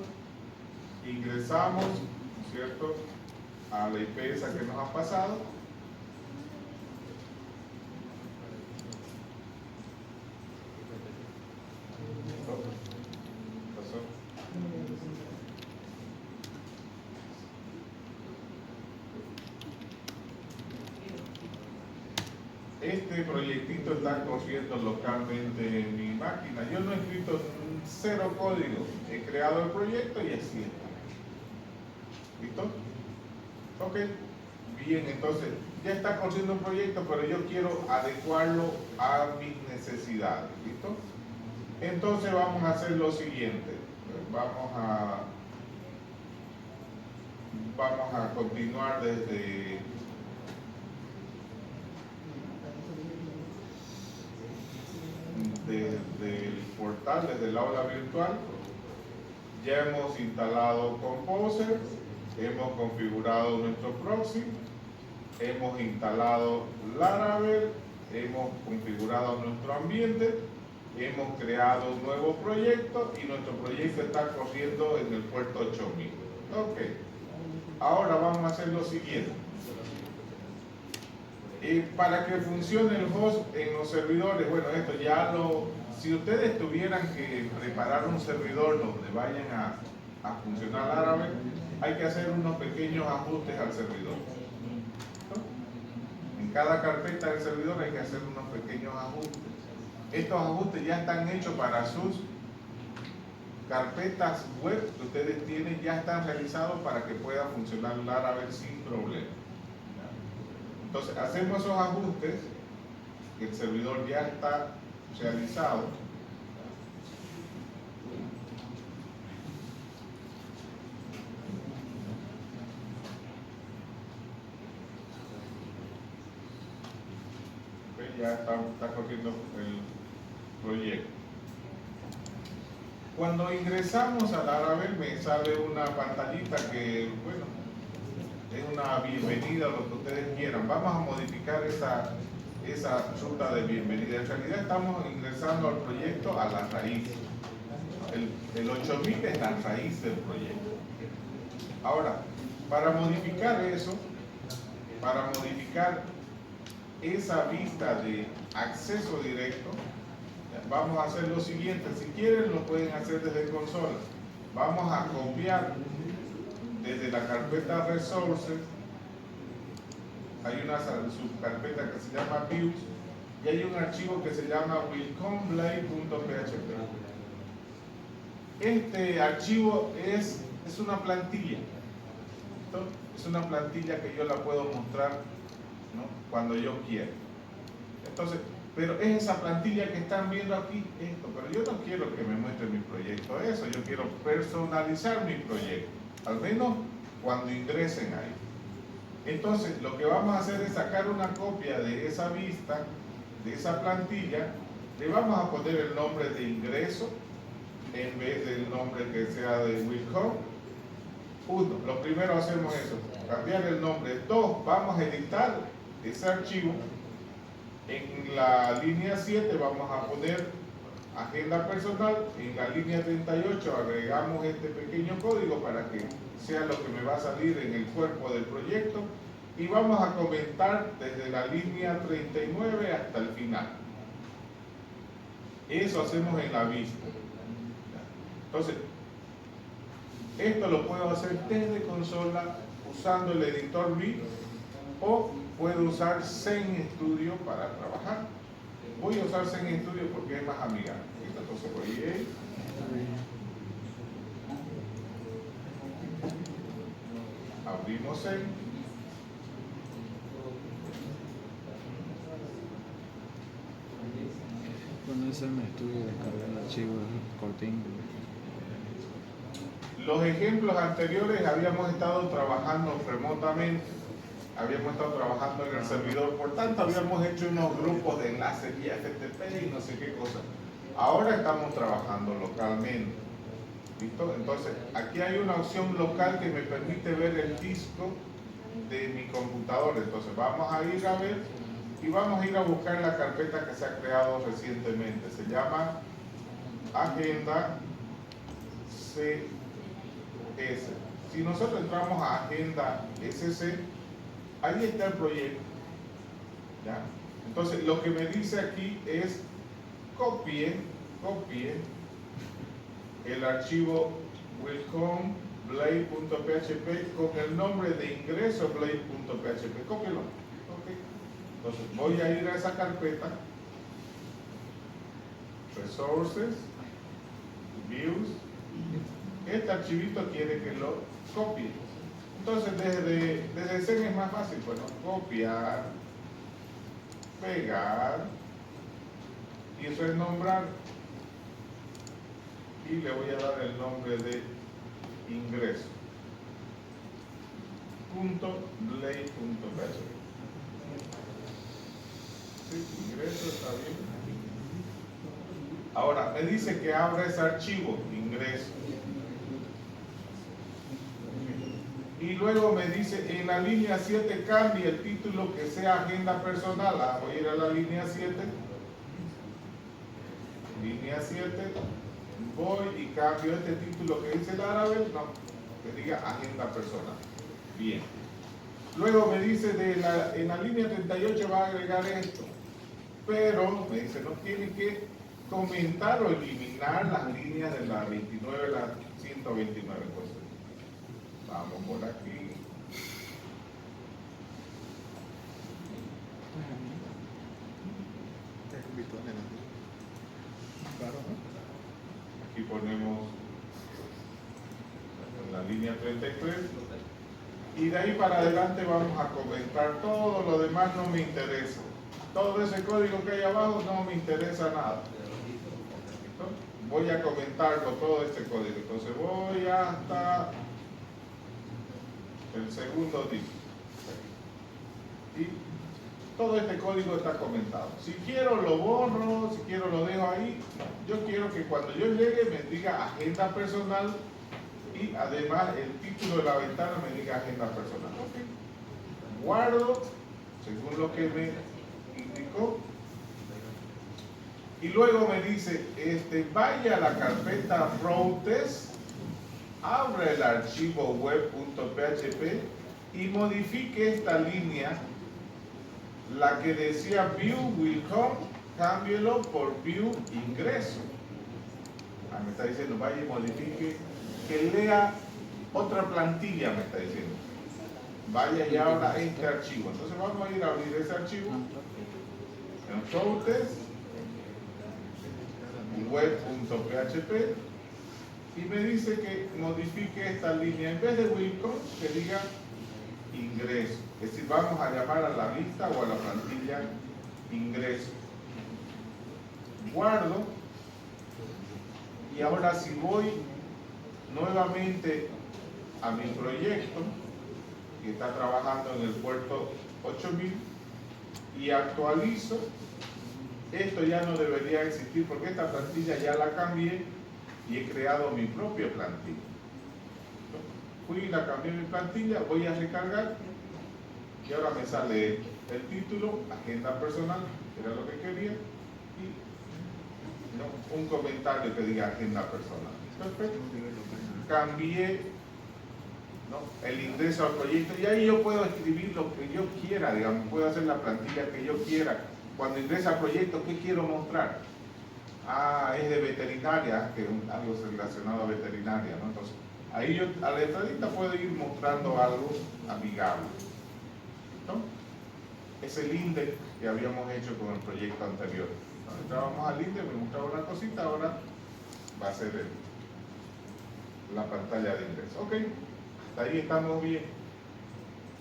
ingresamos, ¿no es cierto?, a la IP esa que nos ha pasado. ¿Pasó? Este proyectito está corriendo localmente en mi máquina. Yo no he escrito cero código. He creado el proyecto y así está. ¿Listo? Ok. Bien, entonces ya está corriendo un proyecto, pero yo quiero adecuarlo a mis necesidades. ¿Listo? Entonces vamos a hacer lo siguiente. Vamos a continuar desde el portal, desde el aula virtual. Ya hemos instalado Composer, hemos configurado nuestro proxy, hemos instalado Laravel, hemos configurado nuestro ambiente, hemos creado un nuevo proyecto y nuestro proyecto está corriendo en el puerto 8000. Ok, ahora vamos a hacer lo siguiente. Para que funcione el host en los servidores, bueno, esto ya si ustedes tuvieran que preparar un servidor donde vayan a funcionar Laravel, hay que hacer unos pequeños ajustes al servidor. En cada carpeta del servidor hay que hacer unos pequeños ajustes. Estos ajustes ya están hechos para sus carpetas web que ustedes tienen, ya están realizados para que pueda funcionar Laravel sin problema. Entonces hacemos esos ajustes, el servidor ya está realizado. Ya está corriendo el proyecto. Cuando ingresamos a Laravel me sale una pantallita que, bueno, es una bienvenida, lo que ustedes quieran. Vamos a modificar esa ruta de bienvenida. En realidad estamos ingresando al proyecto a la raíz. El 8000 es la raíz del proyecto. Ahora, para modificar eso, para modificar esa vista de acceso directo, vamos a hacer lo siguiente. Si quieren lo pueden hacer desde consola. Vamos a copiar desde la carpeta resources. Hay una subcarpeta que se llama views y hay un archivo que se llama welcomeblade.php. Este archivo es una plantilla. Es una plantilla que yo la puedo mostrar, ¿no?, cuando yo quiera. Entonces, pero es esa plantilla que están viendo aquí, esto, pero yo no quiero que me muestre mi proyecto eso, yo quiero personalizar mi proyecto, al menos cuando ingresen ahí. Entonces, lo que vamos a hacer es sacar una copia de esa vista, de esa plantilla, le vamos a poner el nombre de ingreso, en vez del nombre que sea de welcome. Uno, lo primero hacemos eso, cambiar el nombre. Dos, vamos a editar ese archivo. En la línea 7 vamos a poner agenda personal. En la línea 38 agregamos este pequeño código para que sea lo que me va a salir en el cuerpo del proyecto. Y vamos a comentar desde la línea 39 hasta el final. Eso hacemos en la vista. Entonces, esto lo puedo hacer desde consola usando el editor V o puedo usar Zen Studio para trabajar. Voy a usar Zen Studio porque es más amigable. Entonces voy a ir. Abrimos Zen. Con ese me estudio descargar el archivo cortín. Los ejemplos anteriores habíamos estado trabajando remotamente, habíamos estado trabajando en el servidor, por tanto habíamos hecho unos grupos de enlaces vía FTP y no sé qué cosa. Ahora estamos trabajando localmente. ¿Listo? Entonces, aquí hay una opción local que me permite ver el disco de mi computadora. Entonces, vamos a ir a ver y vamos a ir a buscar la carpeta que se ha creado recientemente. Se llama Agenda CS. Si nosotros entramos a Agenda SC, ahí está el proyecto. ¿Ya? Entonces, lo que me dice aquí es copie el archivo welcomeblade.php con el nombre de ingreso blade.php. Cópielo. Okay. Entonces, voy a ir a esa carpeta, Resources, Views. Este archivito quiere que lo copie. Entonces, desde Zen es más fácil. Bueno, copiar, pegar y renombrar. Y le voy a dar el nombre de ingreso. .blade.php. Sí, ingreso está bien. Ahora, me dice que abra ese archivo, ingreso. Y luego me dice, en la línea 7 cambia el título que sea agenda personal. Ah, voy a ir a la línea 7. Línea 7. Voy y cambio este título que dice Laravel, no, que diga agenda personal. Bien. Luego me dice, en la línea 38 va a agregar esto. Pero me dice, no tiene que comentar o eliminar las líneas de la 29 a la 129. Pues vamos por aquí. Aquí ponemos la línea 33. Y de ahí para adelante vamos a comentar. Todo lo demás no me interesa. Todo ese código que hay abajo no me interesa nada. Voy a comentarlo todo este código. Entonces voy hasta el segundo tipo. Y todo este código está comentado. Si quiero lo borro, si quiero lo dejo ahí. Yo quiero que cuando yo llegue me diga agenda personal y además el título de la ventana me diga agenda personal. Okay. Guardo según lo que me indicó. Y luego me dice, vaya a la carpeta routes, abre el archivo web.php y modifique esta línea, la que decía view will come, cámbielo por view ingreso. Me está diciendo, vaya y modifique, que lea otra plantilla, me está diciendo. Vaya y abra este archivo. Entonces vamos a ir a abrir ese archivo en routes, web.php, y me dice que modifique esta línea, en vez de welcome que diga ingreso, es decir, vamos a llamar a la lista o a la plantilla ingreso. Guardo, y ahora si voy nuevamente a mi proyecto que está trabajando en el puerto 8000 y actualizo, esto ya no debería existir porque esta plantilla ya la cambié y he creado mi propia plantilla. Fui y la cambié mi plantilla, voy a recargar y ahora me sale el título, agenda personal, que era lo que quería, y un comentario que diga agenda personal. Perfecto. Cambié el ingreso al proyecto y ahí yo puedo escribir lo que yo quiera, digamos, puedo hacer la plantilla que yo quiera. Cuando ingresa al proyecto, ¿qué quiero mostrar? Es de veterinaria, que es algo relacionado a veterinaria, ¿no? Entonces, ahí yo a la entradita puedo ir mostrando algo amigable, ¿no? Es el index que habíamos hecho con el proyecto anterior, ¿no? Entrábamos al index, me mostraba una cosita, ahora va a ser la pantalla de ingreso. Ok, hasta ahí estamos bien.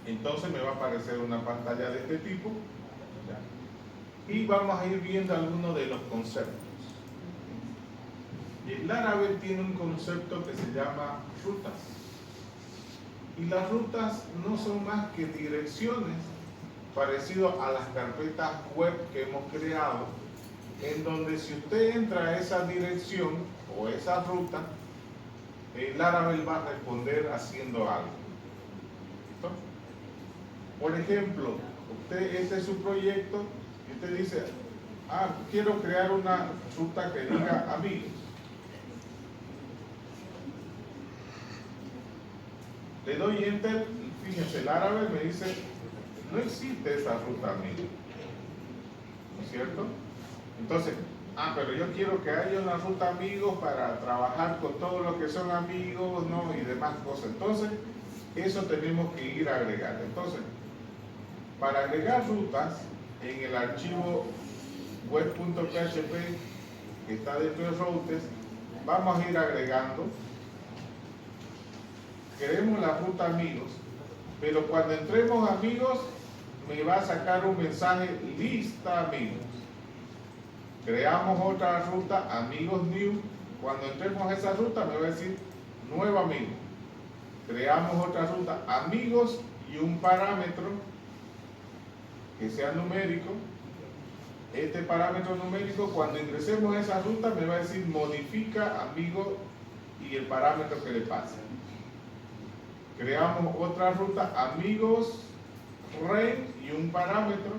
Entonces me va a aparecer una pantalla de este tipo, ¿ya? Y vamos a ir viendo algunos de los conceptos. Y Laravel tiene un concepto que se llama rutas. Y las rutas no son más que direcciones parecidas a las carpetas web que hemos creado, en donde si usted entra a esa dirección o esa ruta, Laravel va a responder haciendo algo. ¿Listo? Por ejemplo, este es su proyecto y usted dice, quiero crear una ruta que diga amigos. Le doy enter y fíjense, Laravel me dice, no existe esa ruta amigos. ¿No es cierto? Entonces, pero yo quiero que haya una ruta amigos para trabajar con todo lo que son amigos, ¿no? Y demás cosas. Entonces, eso tenemos que ir a agregar. Entonces, para agregar rutas, en el archivo web.php que está dentro de routes, vamos a ir agregando. Queremos la ruta amigos, pero cuando entremos amigos, me va a sacar un mensaje lista amigos. Creamos otra ruta, amigos new. Cuando entremos a esa ruta me va a decir nuevo amigo. Creamos otra ruta, amigos, y un parámetro que sea numérico. Este parámetro numérico, cuando ingresemos a esa ruta me va a decir modifica amigo y el parámetro que le pase. creamos otra ruta, amigos, rey y un parámetro.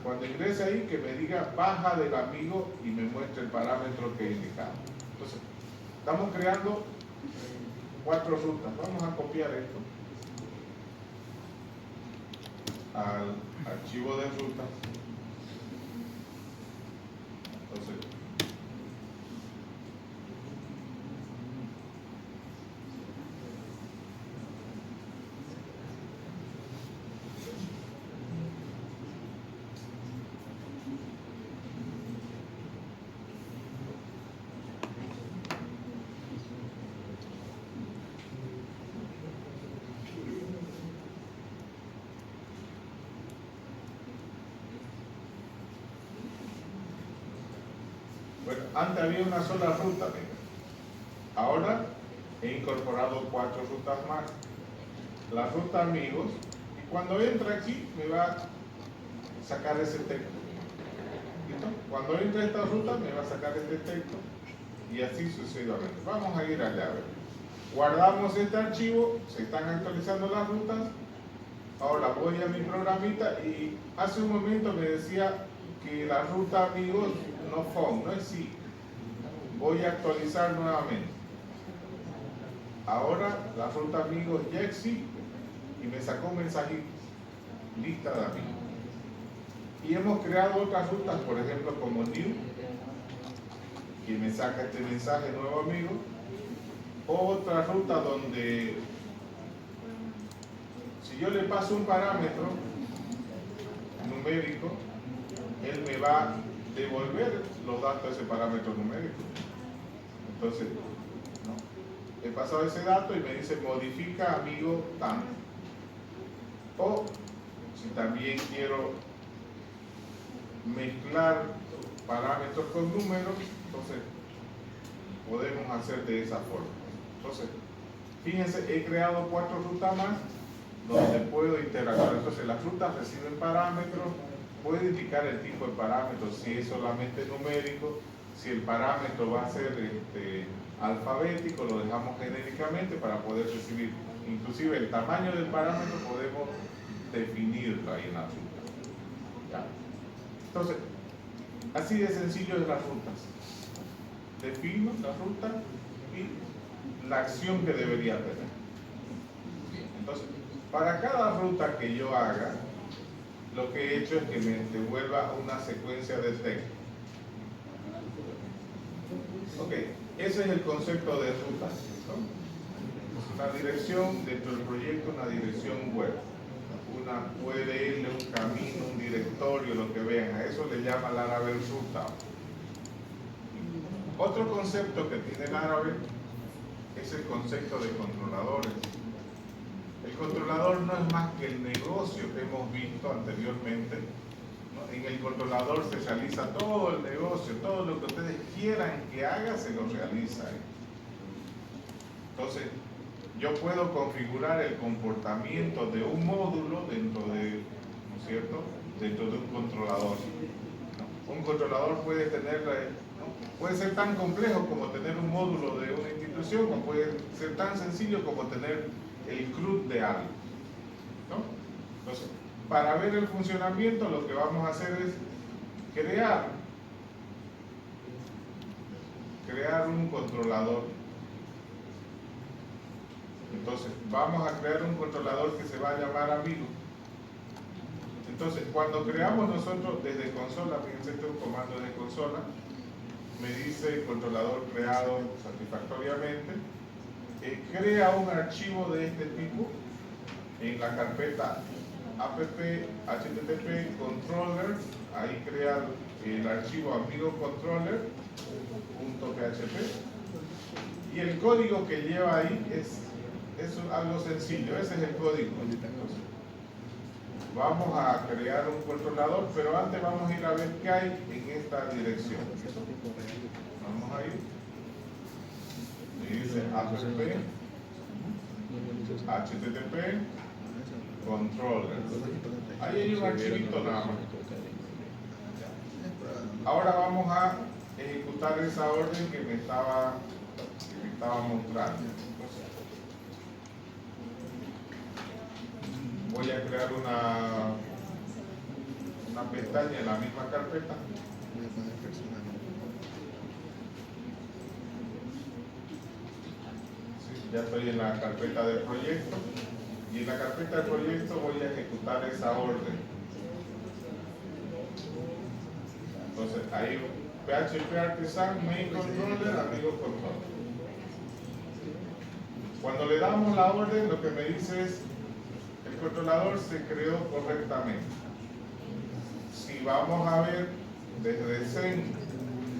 Cuando ingrese ahí, que me diga baja del amigo y me muestre el parámetro que he indicado. Entonces, estamos creando 4 rutas. Vamos a copiar esto al archivo de rutas. Entonces, bueno, antes había una sola ruta, mira. Ahora he incorporado 4 rutas más. La ruta amigos, y cuando entra aquí me va a sacar ese texto. ¿Listo? Cuando entre esta ruta me va a sacar este texto y así sucesivamente. Vamos a ir allá a ver. Guardamos este archivo, se están actualizando las rutas. Ahora voy a mi programita y hace un momento me decía que la ruta amigos no found, no existe. Voy a actualizar nuevamente. Ahora la ruta amigos ya existe y me sacó un mensajito, lista de amigos. Y hemos creado otras rutas, por ejemplo como new, que me saca este mensaje nuevo amigo. Otra ruta donde si yo le paso un parámetro numérico, él me va a devolver los datos de ese parámetro numérico. Entonces, ¿no? He pasado ese dato y me dice modifica amigo tanto. O si también quiero mezclar parámetros con números, entonces podemos hacer de esa forma. Entonces, fíjense, he creado 4 rutas más donde puedo interactuar. Entonces, las rutas reciben parámetros, puedo indicar el tipo de parámetro, si es solamente numérico, si el parámetro va a ser alfabético, lo dejamos genéricamente para poder recibir. Inclusive el tamaño del parámetro podemos definirlo ahí en la ruta. ¿Ya? Entonces, así de sencillo es las rutas. Defino la ruta y la acción que debería tener. Bien, entonces, para cada ruta que yo haga, lo que he hecho es que me devuelva una secuencia de texto. Ok, ese es el concepto de ruta, ¿no? Una dirección dentro del proyecto, una dirección web, una URL, un camino, un directorio, lo que vean. A eso le llama Laravel ruta. Otro concepto que tiene Laravel es el concepto de controladores. El controlador no es más que el negocio que hemos visto anteriormente, ¿no? En el controlador se realiza todo el negocio, todo lo que ustedes quieran que haga se lo realiza. Entonces, yo puedo configurar el comportamiento de un módulo dentro de, ¿no es cierto?, dentro de un controlador, ¿no? Un controlador puede tener, ¿no? Puede ser tan complejo como tener un módulo de una institución, o puede ser tan sencillo como tener el CRUD de algo, ¿no? Entonces, para ver el funcionamiento, lo que vamos a hacer es crear un controlador. Entonces, vamos a crear un controlador que se va a llamar amigo. Entonces, cuando creamos nosotros desde consola, fíjense, este es un comando de consola, me dice controlador creado satisfactoriamente, crea un archivo de este tipo en la carpeta app http controller, ahí crea el archivo amigo controller .php y el código que lleva ahí es algo sencillo, ese es el código. Entonces, vamos a crear un controlador, pero antes vamos a ir a ver qué hay en esta dirección. Vamos a ir. Y dice app http controller. Ahí hay un archivito nada más. Ahora vamos a ejecutar esa orden que me estaba mostrando. crear una pestaña en la misma carpeta. Voy a poner personal. Sí, ya estoy en la carpeta del proyecto y en la carpeta del proyecto voy a ejecutar esa orden. Entonces ahí PHP Artisan Main Controller, amigo controller. Cuando le damos la orden, lo que me dice es el controlador se creó correctamente. Si vamos a ver desde Zen,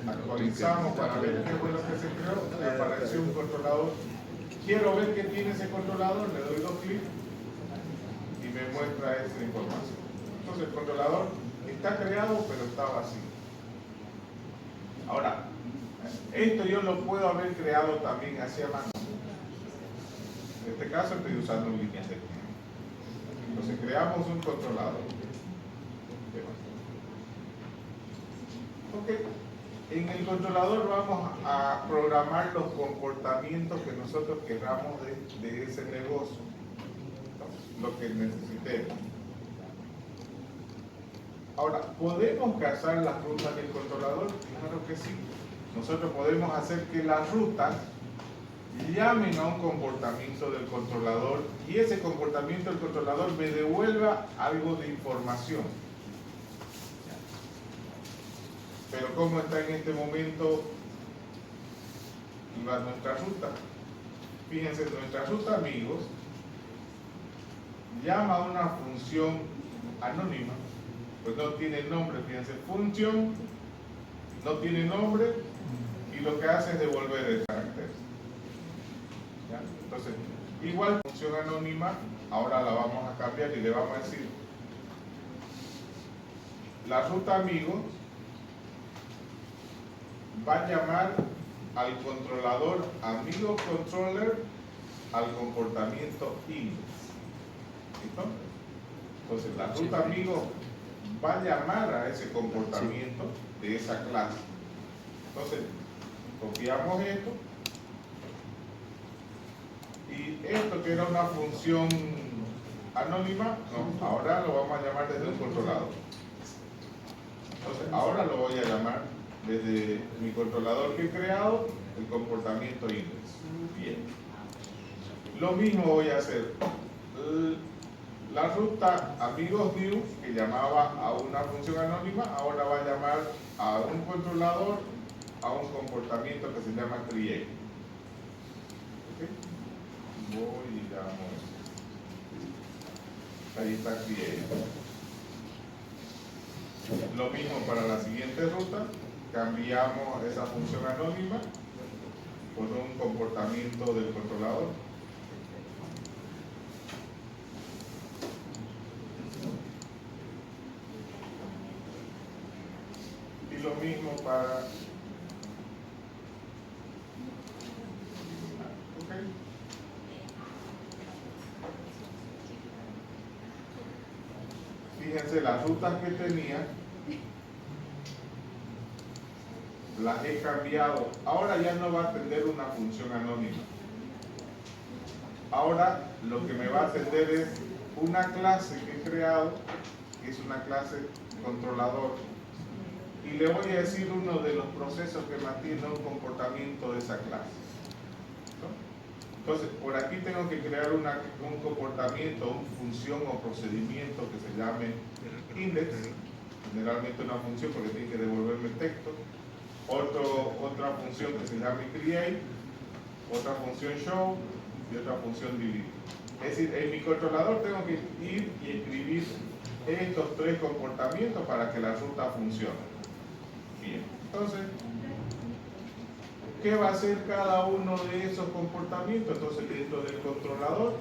actualizamos para ver qué fue lo que se creó, me apareció un controlador. Quiero ver qué tiene ese controlador, le doy 2 clics y me muestra esa información. Entonces el controlador está creado pero está vacío. Ahora, esto yo lo puedo haber creado también hacia mano. En este caso estoy usando líneas de tiempo. Entonces creamos un controlador. Ok. En el controlador vamos a programar los comportamientos que nosotros queramos de ese negocio. Lo que necesitemos. Ahora, ¿podemos cazar las rutas del controlador? Claro que sí. Nosotros podemos hacer que las rutas llamen a un comportamiento del controlador y ese comportamiento del controlador me devuelva algo de información. Pero ¿cómo está en este momento nuestra ruta? Fíjense, nuestra ruta, amigos, llama a una función anónima, pues no tiene nombre. Fíjense, función no tiene nombre y lo que hace es devolver el carácter. ¿Ya? Entonces, igual función anónima, ahora la vamos a cambiar y le vamos a decir la ruta amigo va a llamar al controlador amigo controller al comportamiento index. ¿Listo? Entonces la ruta amigo va a llamar a ese comportamiento de esa clase. Entonces copiamos esto y esto que era una función anónima, no, ahora lo vamos a llamar desde un controlador. Entonces ahora lo voy a llamar desde mi controlador que he creado, el comportamiento index. Bien. Lo mismo voy a hacer. La ruta amigos new, que llamaba a una función anónima, ahora va a llamar a un controlador, a un comportamiento que se llama create. ¿Okay? Voy y llamo eso. Ahí está create. Lo mismo para la siguiente ruta, cambiamos esa función anónima por un comportamiento del controlador. Y lo mismo para... Okay. Fíjense, las rutas que tenía las he cambiado. Ahora ya no va a atender una función anónima. Ahora lo que me va a atender es una clase que he creado, que es una clase controlador. Y le voy a decir uno de los procesos que mantiene un comportamiento de esa clase. ¿No? Entonces, por aquí tengo que crear un comportamiento, una función o procedimiento que se llame index, generalmente una función porque tiene que devolverme texto. Otra función que se llame create, otra función show y otra función delete. Es decir, en mi controlador tengo que ir y escribir estos 3 comportamientos para que la ruta funcione. Bien, entonces, ¿qué va a hacer cada uno de esos comportamientos? Entonces, dentro del controlador,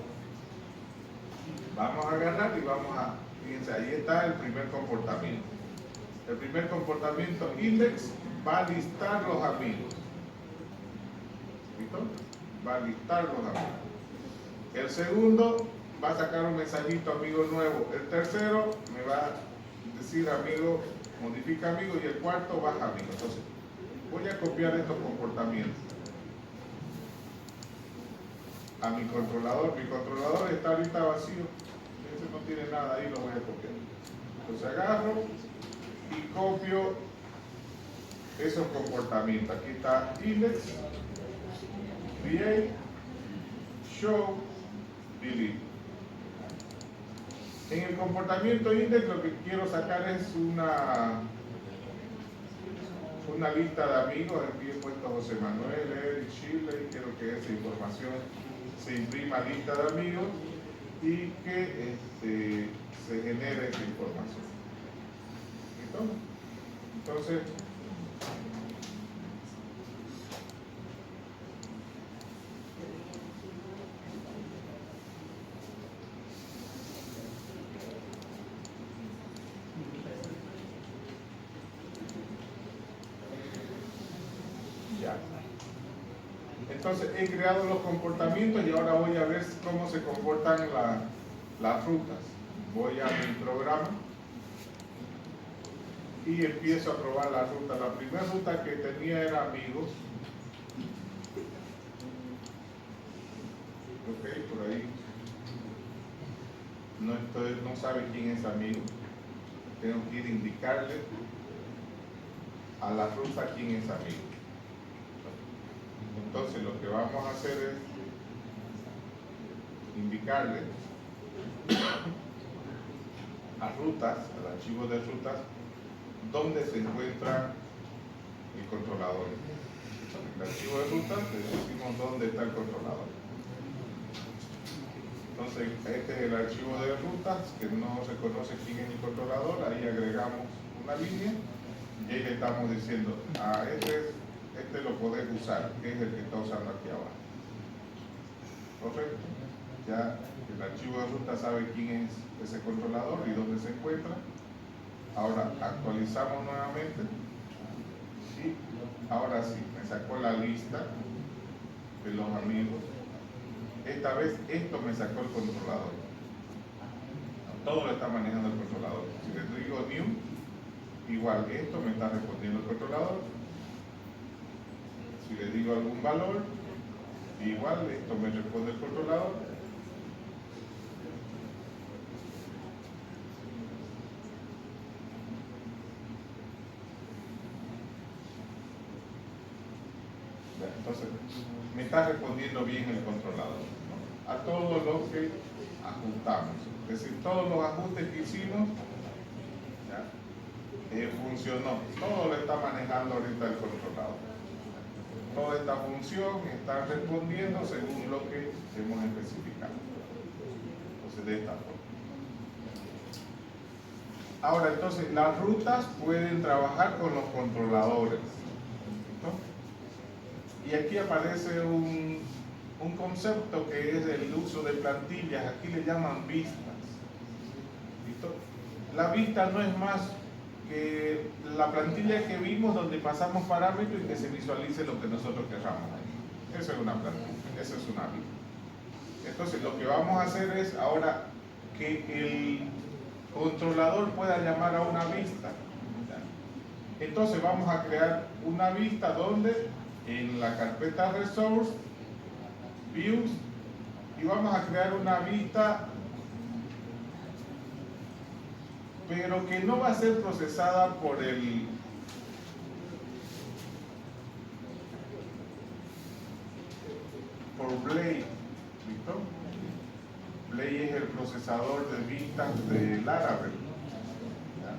vamos a agarrar y vamos a, fíjense, ahí está el primer comportamiento. El primer comportamiento index va a listar los amigos. ¿Listo? Va a listar los amigos. El segundo va a sacar un mensajito amigo nuevo. El tercero me va a decir amigo, modifica amigo, y el cuarto baja amigo. Entonces, voy a copiar estos comportamientos a mi controlador. Mi controlador está ahorita vacío. Fíjense, no tiene nada ahí, lo voy a copiar. Entonces agarro y copio esos comportamientos. Aquí está index, create, show, delete. En el comportamiento index lo que quiero sacar es una lista de amigos. Aquí he puesto José Manuel, Eric, Shirley. Quiero que esa información se imprima lista de amigos y que se genere esa información. ¿Listo? Entonces, ya. Entonces he creado los comportamientos y ahora voy a ver cómo se comportan las rutas. Voy a mi programa y empiezo a probar la ruta. La primera ruta que tenía era amigos. Ok, por ahí no sabe quién es amigo. Tengo que ir a indicarle a la ruta quién es amigo. Entonces lo que vamos a hacer es indicarle a rutas, al archivo de rutas, dónde se encuentra el controlador. En el archivo de rutas le decimos dónde está el controlador. Entonces este es el archivo de rutas que no se conoce quién es el controlador. Ahí agregamos una línea y ahí le estamos diciendo este lo podés usar, que es el que está usando aquí abajo. Correcto. Ya el archivo de ruta sabe quién es ese controlador y dónde se encuentra. Ahora actualizamos nuevamente y ahora sí, me sacó la lista de los amigos. Esta vez esto me sacó el controlador. Todo lo está manejando el controlador. Si le digo new, igual esto me está respondiendo el controlador. Si le digo algún valor, igual esto me responde el controlador. Entonces, me está respondiendo bien el controlador, ¿no? A todo lo que ajustamos. Es decir, todos los ajustes que hicimos, ¿ya? Funcionó. Todo lo está manejando ahorita el controlador. Toda esta función está respondiendo según lo que hemos especificado. Entonces, de esta forma. Ahora, entonces, las rutas pueden trabajar con los controladores, ¿no? Y aquí aparece un concepto que es el uso de plantillas. Aquí le llaman vistas. ¿Listo? La vista no es más que la plantilla que vimos donde pasamos parámetros y que se visualice lo que nosotros queramos ahí. Eso es una plantilla, eso es una vista. Entonces lo que vamos a hacer es ahora que el controlador pueda llamar a una vista. Entonces vamos a crear una vista donde en la carpeta Resource, Views, y vamos a crear una vista pero que no va a ser procesada por Blade. ¿Listo? Blade es el procesador de vistas de Laravel. ¿Ya?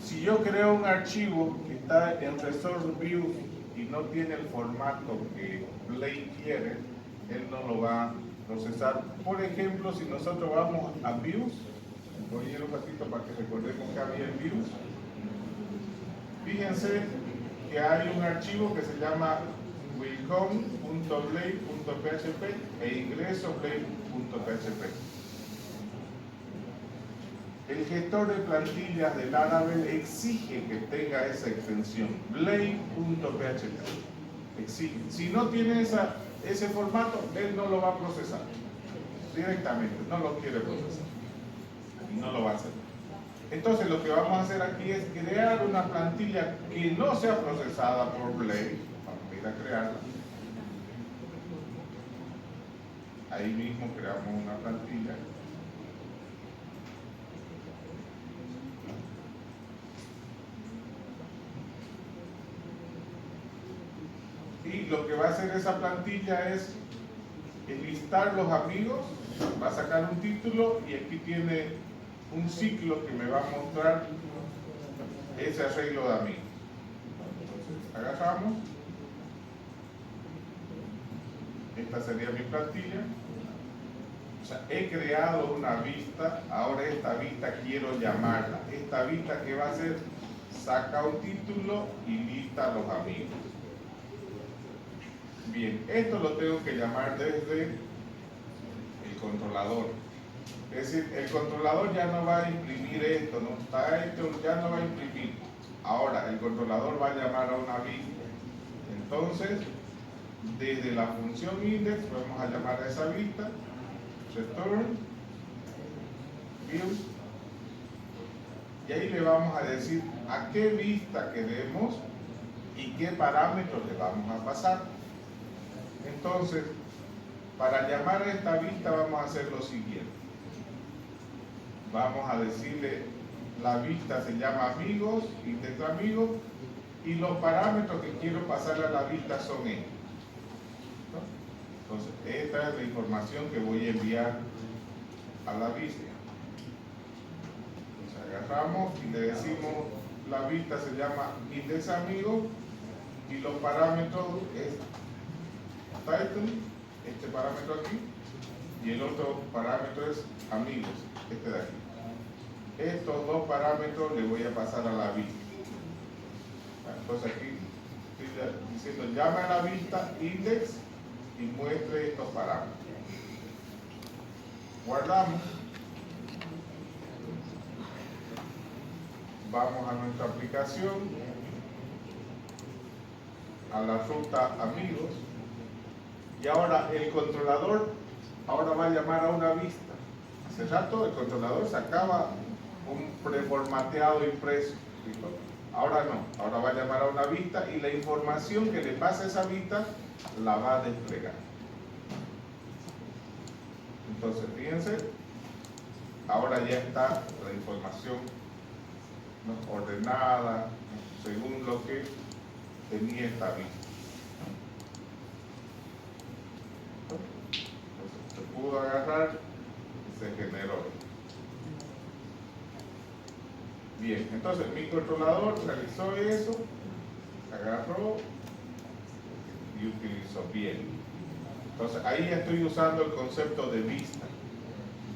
Si yo creo un archivo que está en Resource View y no tiene el formato que Blade quiere, él no lo va a procesar. Por ejemplo, si nosotros vamos a Views, voy a ir un ratito para que recordemos que había en Views. Fíjense que hay un archivo que se llama welcome.blade.php e ingreso blade.php. El gestor de plantillas de Laravel exige que tenga esa extensión, blade.php. Exige. Si no tiene ese formato, él no lo va a procesar directamente, no lo quiere procesar. Y no lo va a hacer. Entonces lo que vamos a hacer aquí es crear una plantilla que no sea procesada por Blade. Vamos a ir a crearla. Ahí mismo creamos una plantilla. lo que va a hacer esa plantilla es enlistar los amigos, va a sacar un título y aquí tiene un ciclo que me va a mostrar ese arreglo de amigos. Entonces, agarramos, esta sería mi plantilla. O sea, he creado una vista, ahora esta vista quiero llamarla. Esta vista, ¿qué va a hacer? Saca un título y lista a los amigos. Bien, esto lo tengo que llamar desde el controlador. Es decir, el controlador ya no va a imprimir esto, no está hecho, ya no va a imprimir. Ahora, el controlador va a llamar a una vista. Entonces, desde la función index, vamos a llamar a esa vista, return, view, y ahí le vamos a decir a qué vista queremos y qué parámetros le vamos a pasar. Entonces, para llamar a esta vista vamos a hacer lo siguiente. Vamos a decirle, la vista se llama amigos, index amigos, y los parámetros que quiero pasarle a la vista son estos. ¿No? Entonces, esta es la información que voy a enviar a la vista. Entonces, agarramos y le decimos, la vista se llama index amigos, y los parámetros es title, este parámetro aquí, y el otro parámetro es amigos, este de aquí. Estos dos parámetros le voy a pasar a la vista. Entonces aquí estoy diciendo, llame a la vista index y muestre estos parámetros. Guardamos. Vamos a nuestra aplicación, a la ruta amigos, y ahora el controlador ahora va a llamar a una vista. Hace rato el controlador sacaba un preformateado impreso. Ahora no, ahora va a llamar a una vista y la información que le pasa a esa vista la va a desplegar. Entonces, fíjense, ahora ya está la información, ¿no?, ordenada según lo que tenía esta vista. Entonces, se pudo agarrar y se generó. Bien, entonces mi controlador realizó eso, agarró y utilizó bien. Entonces ahí estoy usando el concepto de vista.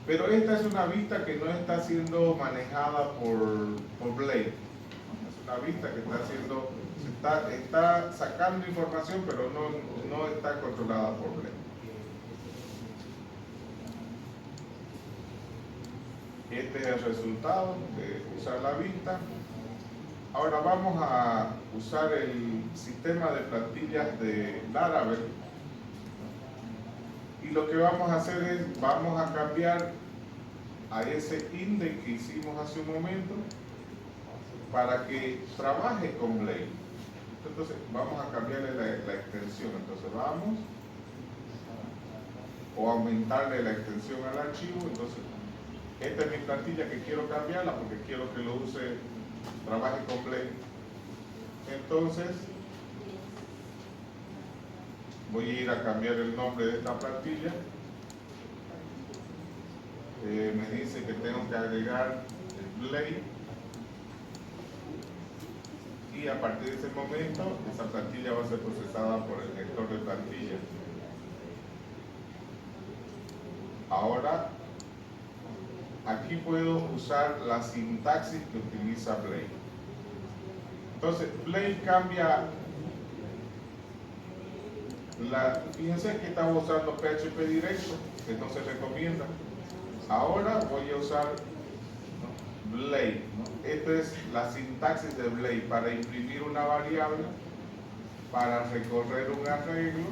Pero esta es una vista que no está siendo manejada por Blade. Es una vista que está siendo, está sacando información, pero no está controlada por Blade. Este es el resultado de usar la vista. Ahora vamos a usar el sistema de plantillas de Laravel. Y lo que vamos a hacer es, vamos a cambiar a ese index que hicimos hace un momento para que trabaje con Blade. Entonces vamos a cambiarle la extensión. Entonces vamos, o aumentarle la extensión al archivo. Entonces, esta es mi plantilla que quiero cambiarla porque quiero que lo use, trabaje con Blade. Entonces, voy a ir a cambiar el nombre de esta plantilla. Me dice que tengo que agregar el Blade. Y a partir de ese momento, esa plantilla va a ser procesada por el gestor de plantilla. Ahora, aquí puedo usar la sintaxis que utiliza Blade. Entonces, Blade cambia fíjense que estaba usando PHP directo, que no se recomienda. Ahora voy a usar Blade, ¿no? Esta es la sintaxis de Blade para imprimir una variable, para recorrer un arreglo,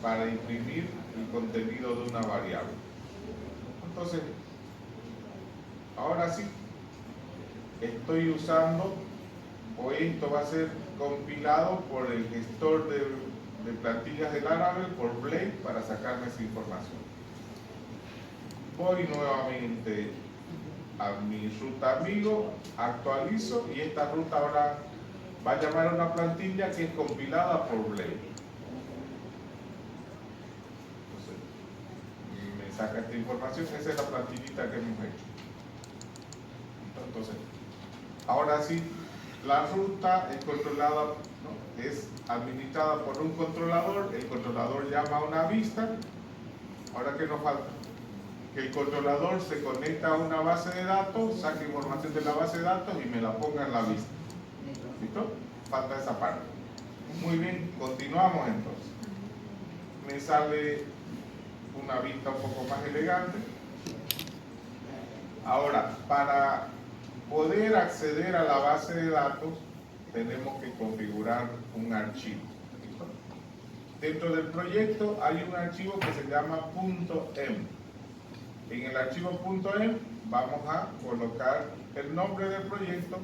para imprimir el contenido de una variable. Entonces, ahora sí, estoy usando, o esto va a ser compilado por el gestor de plantillas de Laravel, por Blade, para sacarme esa información. Voy nuevamente a mi ruta amigo, actualizo y esta ruta ahora va a llamar a una plantilla que es compilada por Blade. saca esta información. Esa es la plantillita que hemos hecho. Entonces, ahora sí, la ruta es controlada, ¿no? Es administrada por un controlador. El controlador llama a una vista. Ahora, ¿qué nos falta? Que el controlador se conecta a una base de datos, saque información de la base de datos y me la ponga en la vista. ¿Listo? Falta esa parte. Muy bien, continuamos entonces. Me sale una vista un poco más elegante. Ahora, para poder acceder a la base de datos, tenemos que configurar un archivo. ¿Listo? Dentro del proyecto hay un archivo que se llama .m. En el archivo .m vamos a colocar el nombre del proyecto,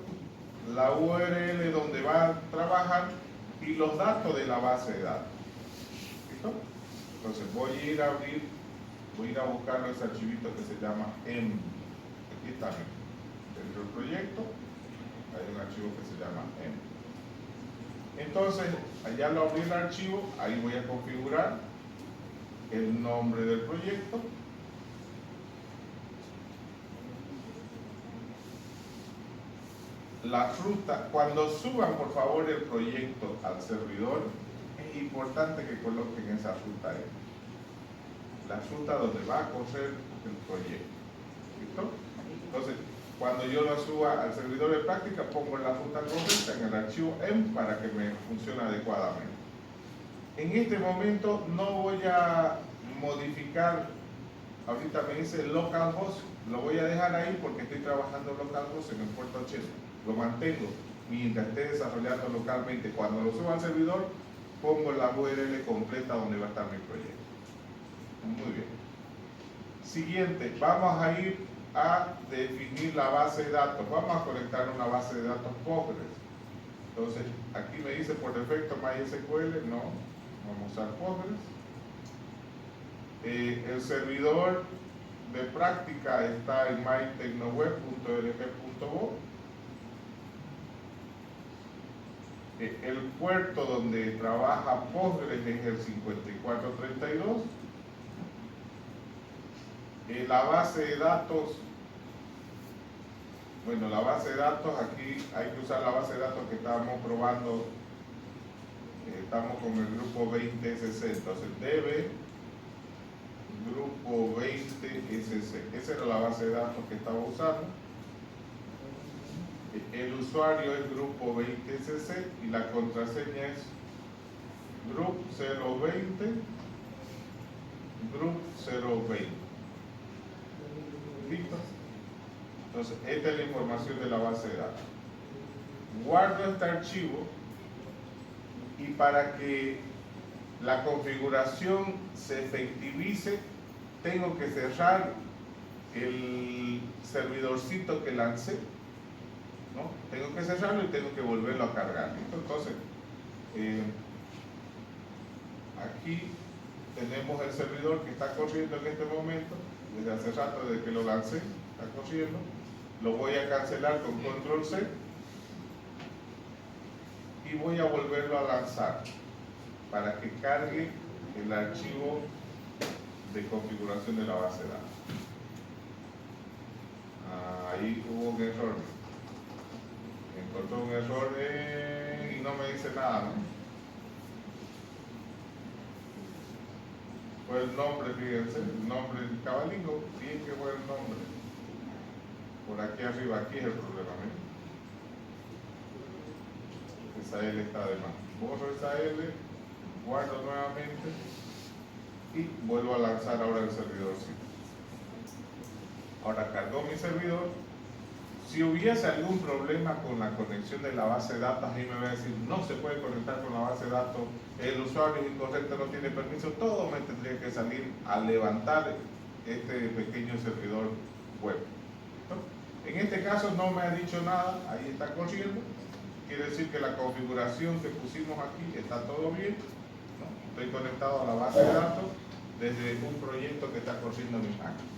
la URL donde va a trabajar y los datos de la base de datos. ¿Listo? Entonces voy a ir a buscar ese archivito que se llama m. Aquí está, dentro del proyecto hay un archivo que se llama m. Entonces, allá lo abrí el archivo, ahí voy a configurar el nombre del proyecto. La ruta, cuando suban por favor el proyecto al servidor, es importante que coloquen esa ruta ahí. La ruta donde va a correr el proyecto. ¿Listo? Entonces, cuando yo lo suba al servidor de práctica, pongo la ruta correcta en el archivo M para que me funcione adecuadamente. En este momento no voy a modificar, ahorita me dice localhost, lo voy a dejar ahí porque estoy trabajando localhost en el puerto 80. Lo mantengo mientras esté desarrollando localmente. Cuando lo suba al servidor, pongo la URL completa donde va a estar mi proyecto. Muy bien. Siguiente, vamos a ir a definir la base de datos. Vamos a conectar una base de datos Postgres. Entonces, aquí me dice por defecto MySQL, no, vamos a usar Postgres. El servidor de práctica está en mytecnoweb.org.bo. El puerto donde trabaja Postgres es el 5432. La base de datos, bueno, la base de datos, aquí hay que usar la base de datos que estábamos probando, estamos con el grupo 20SC, entonces DB, grupo 20SC, esa era la base de datos que estaba usando. El usuario es grupo 20SC y la contraseña es group 020, group 020. ¿Listo? Entonces, esta es la información de la base de datos. Guardo este archivo y para que la configuración se efectivice, tengo que cerrar el servidorcito que lancé, ¿no? Tengo que cerrarlo y tengo que volverlo a cargar. ¿Listo? Entonces, aquí tenemos el servidor que está corriendo en este momento. Desde hace rato, desde que lo lancé, está corriendo. Lo voy a cancelar con control C y voy a volverlo a lanzar para que cargue el archivo de configuración de la base de datos. Ahí hubo un error. Encontró un error y no me dice nada, ¿no? Fue el nombre, fíjense, el nombre del cabalino, bien que fue el nombre. Por aquí arriba, aquí es el problema, ¿no? Esa L está de más. Borro esa L, guardo nuevamente y vuelvo a lanzar ahora el servidor. Ahora cargó mi servidor. Si hubiese algún problema con la conexión de la base de datos, ahí me va a decir, no se puede conectar con la base de datos, el usuario es incorrecto, no tiene permiso, todo me tendría que salir a levantar este pequeño servidor web. ¿No? En este caso no me ha dicho nada, ahí está corriendo, quiere decir que la configuración que pusimos aquí está todo bien, ¿no? Estoy conectado a la base de datos desde un proyecto que está corriendo en mi máquina.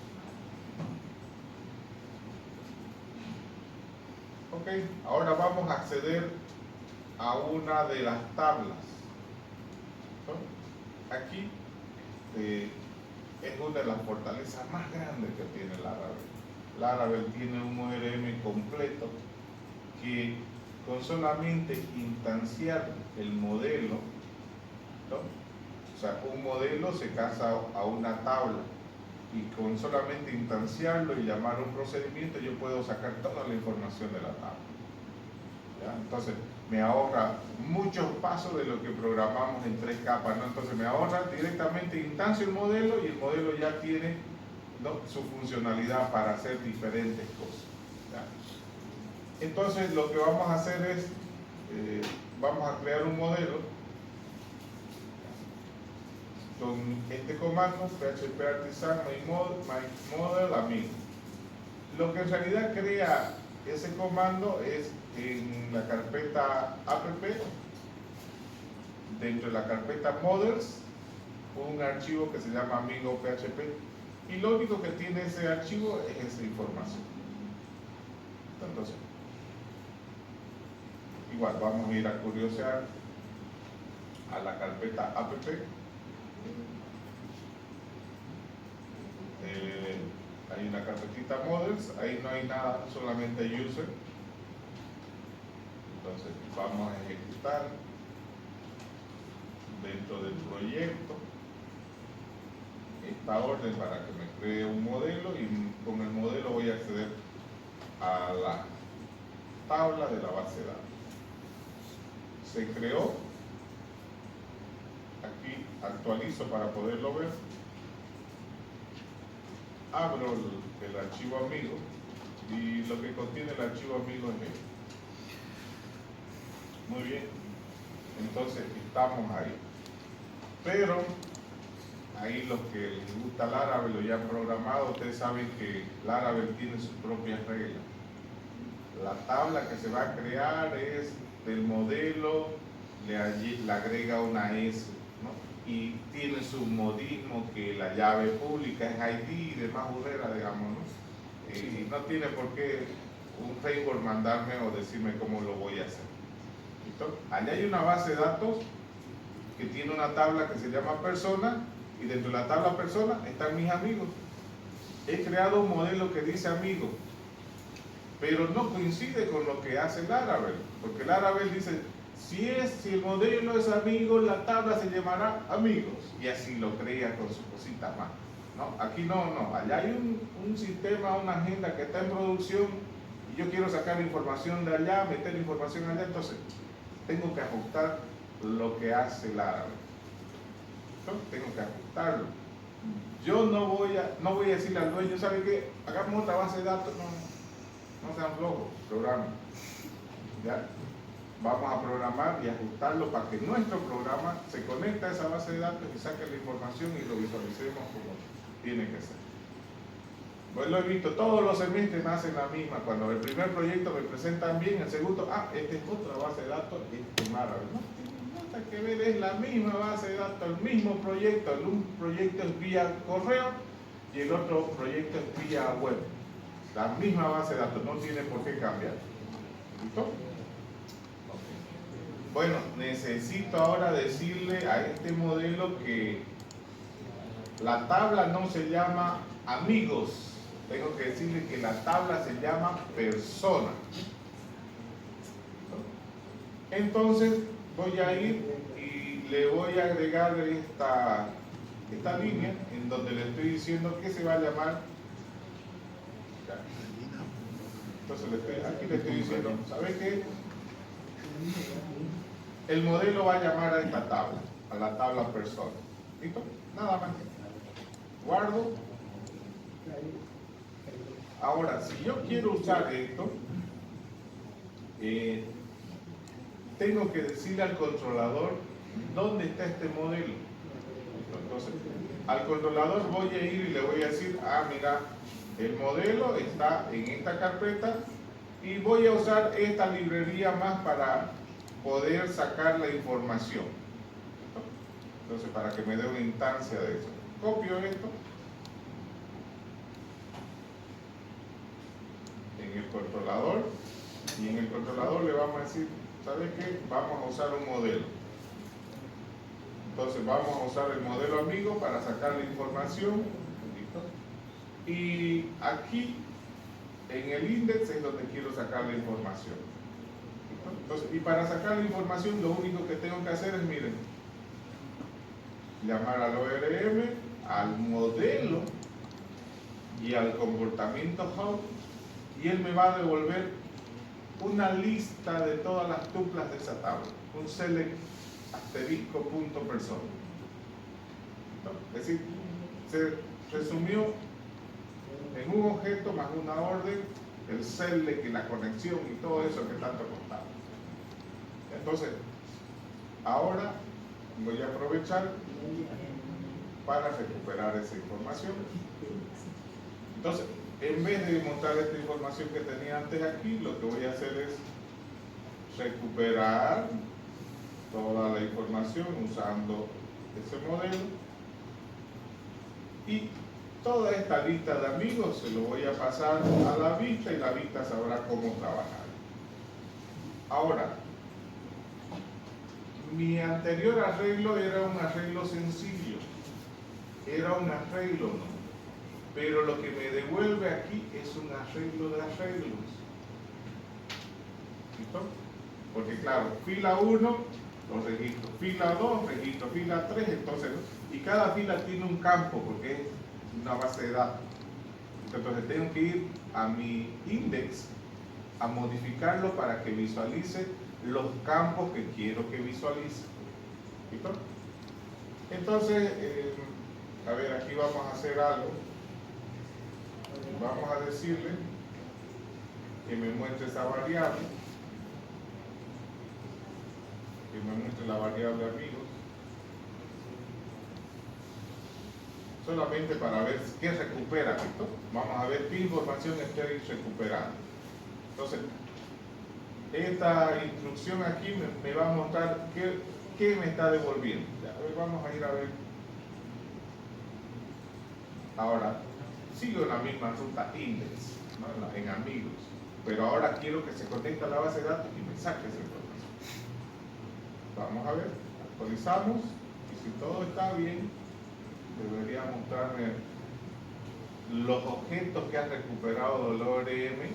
Ok, ahora vamos a acceder a una de las tablas. ¿No? Aquí es una de las fortalezas más grandes que tiene Laravel. Laravel tiene un ORM completo que con solamente instanciar el modelo, ¿no? O sea, un modelo se casa a una tabla y con solamente instanciarlo y llamar un procedimiento yo puedo sacar toda la información de la tabla. ¿Ya? Entonces me ahorra muchos pasos de lo que programamos en 3 capas, ¿no? Entonces me ahorra directamente, instancio el modelo y el modelo ya tiene, ¿no?, su funcionalidad para hacer diferentes cosas. ¿Ya? Entonces lo que vamos a hacer es, vamos a crear un modelo con este comando php artisan my model amigo. Lo que en realidad crea ese comando es en la carpeta app, dentro de la carpeta models, un archivo que se llama amigo php, y lo único que tiene ese archivo es esa información. Entonces, igual vamos a ir a curiosear a la carpeta app. Hay una carpetita models, ahí no hay nada, solamente user. Entonces vamos a ejecutar dentro del proyecto esta orden para que me cree un modelo, y con el modelo voy a acceder a la tabla de la base de datos. Se creó, aquí actualizo para poderlo ver, abro el archivo amigo y lo que contiene el archivo amigo es esto. Muy bien, entonces estamos ahí, pero ahí los que les gusta Laravel o ya han programado, ustedes saben que Laravel tiene sus propias reglas. La tabla que se va a crear es del modelo, le agrega una S, ¿no? Y tiene su modismo, que la llave pública es ID y demás burrera, digamos, ¿no? Y no tiene por qué un framework mandarme o decirme cómo lo voy a hacer. ¿Listo? Allá hay una base de datos que tiene una tabla que se llama persona, y dentro de la tabla persona están mis amigos. He creado un modelo que dice amigo, pero no coincide con lo que hace Laravel, porque Laravel dice, si el modelo es amigo, la tabla se llamará amigos, y así lo crea con sus cositas más. ¿No? Aquí no, allá hay un sistema, una agenda que está en producción, y yo quiero sacar información de allá, meter información allá, entonces tengo que ajustar lo que hace Laravel. Entonces tengo que ajustarlo. Yo no voy a decirle al dueño, ¿sabe qué? Hagamos otra base de datos. No sean flojos, programen. ¿Ya? Vamos a programar y ajustarlo para que nuestro programa se conecte a esa base de datos y saque la información y lo visualicemos como tiene que ser. Pues lo he visto, todos los semestres me hacen la misma. Cuando el primer proyecto me presentan bien, el segundo, esta es otra base de datos, es Laravel. No tiene nada que ver, es la misma base de datos, el mismo proyecto. Un proyecto es vía correo y el otro proyecto es vía web. La misma base de datos, no tiene por qué cambiar. ¿Listo? Bueno, necesito ahora decirle a este modelo que la tabla no se llama amigos. Tengo que decirle que la tabla se llama persona. Entonces voy a ir y le voy a agregar esta línea en donde le estoy diciendo que se va a llamar. Entonces aquí le estoy diciendo, ¿sabe qué? El modelo va a llamar a esta tabla, a la tabla persona. ¿Listo? Nada más. Guardo. Ahora, si yo quiero usar esto, tengo que decirle al controlador dónde está este modelo. Entonces, al controlador voy a ir y le voy a decir, mira, el modelo está en esta carpeta y voy a usar esta librería más para poder sacar la información. Entonces, para que me dé una instancia de eso, copio esto en el controlador, y en el controlador le vamos a decir, ¿sabes qué? Vamos a usar un modelo. Entonces vamos a usar el modelo amigo para sacar la información. ¿Listo? Y aquí en el index es donde quiero sacar la información. ¿Listo? Entonces, y para sacar la información lo único que tengo que hacer es, miren, llamar al ORM, al modelo y al comportamiento hub, y él me va a devolver una lista de todas las tuplas de esa tabla, un select asterisco punto persona. Es decir, se resumió en un objeto más una orden el select y la conexión y todo eso que tanto costaba. Entonces, ahora voy a aprovechar para recuperar esa información. Entonces, en vez de mostrar esta información que tenía antes aquí, lo que voy a hacer es recuperar toda la información usando ese modelo, y toda esta lista de amigos se lo voy a pasar a la vista y la vista sabrá cómo trabajar. Ahora, mi anterior arreglo era un arreglo sencillo, era un arreglo, ¿no? Pero lo que me devuelve aquí es un arreglo de arreglos. ¿Listo? Porque claro, fila 1 los registro, fila 2 registro, fila 3, entonces, y cada fila tiene un campo porque es una base de datos. Entonces tengo que ir a mi index a modificarlo para que visualice los campos que quiero que visualice. ¿Listo? Entonces, a ver, aquí vamos a hacer algo. Vamos a decirle que me muestre esa variable, que me muestre la variable amigos, solamente para ver qué recupera. ¿Listo? Vamos a ver qué información estoy recuperando. Entonces, esta instrucción aquí me va a mostrar qué me está devolviendo. Ya, a ver, vamos a ir a ver. Ahora, sigo en la misma ruta index, ¿no? En amigos, pero ahora quiero que se conecte a la base de datos y me saque esa información. Vamos a ver, actualizamos, y si todo está bien, debería mostrarme los objetos que ha recuperado el ORM,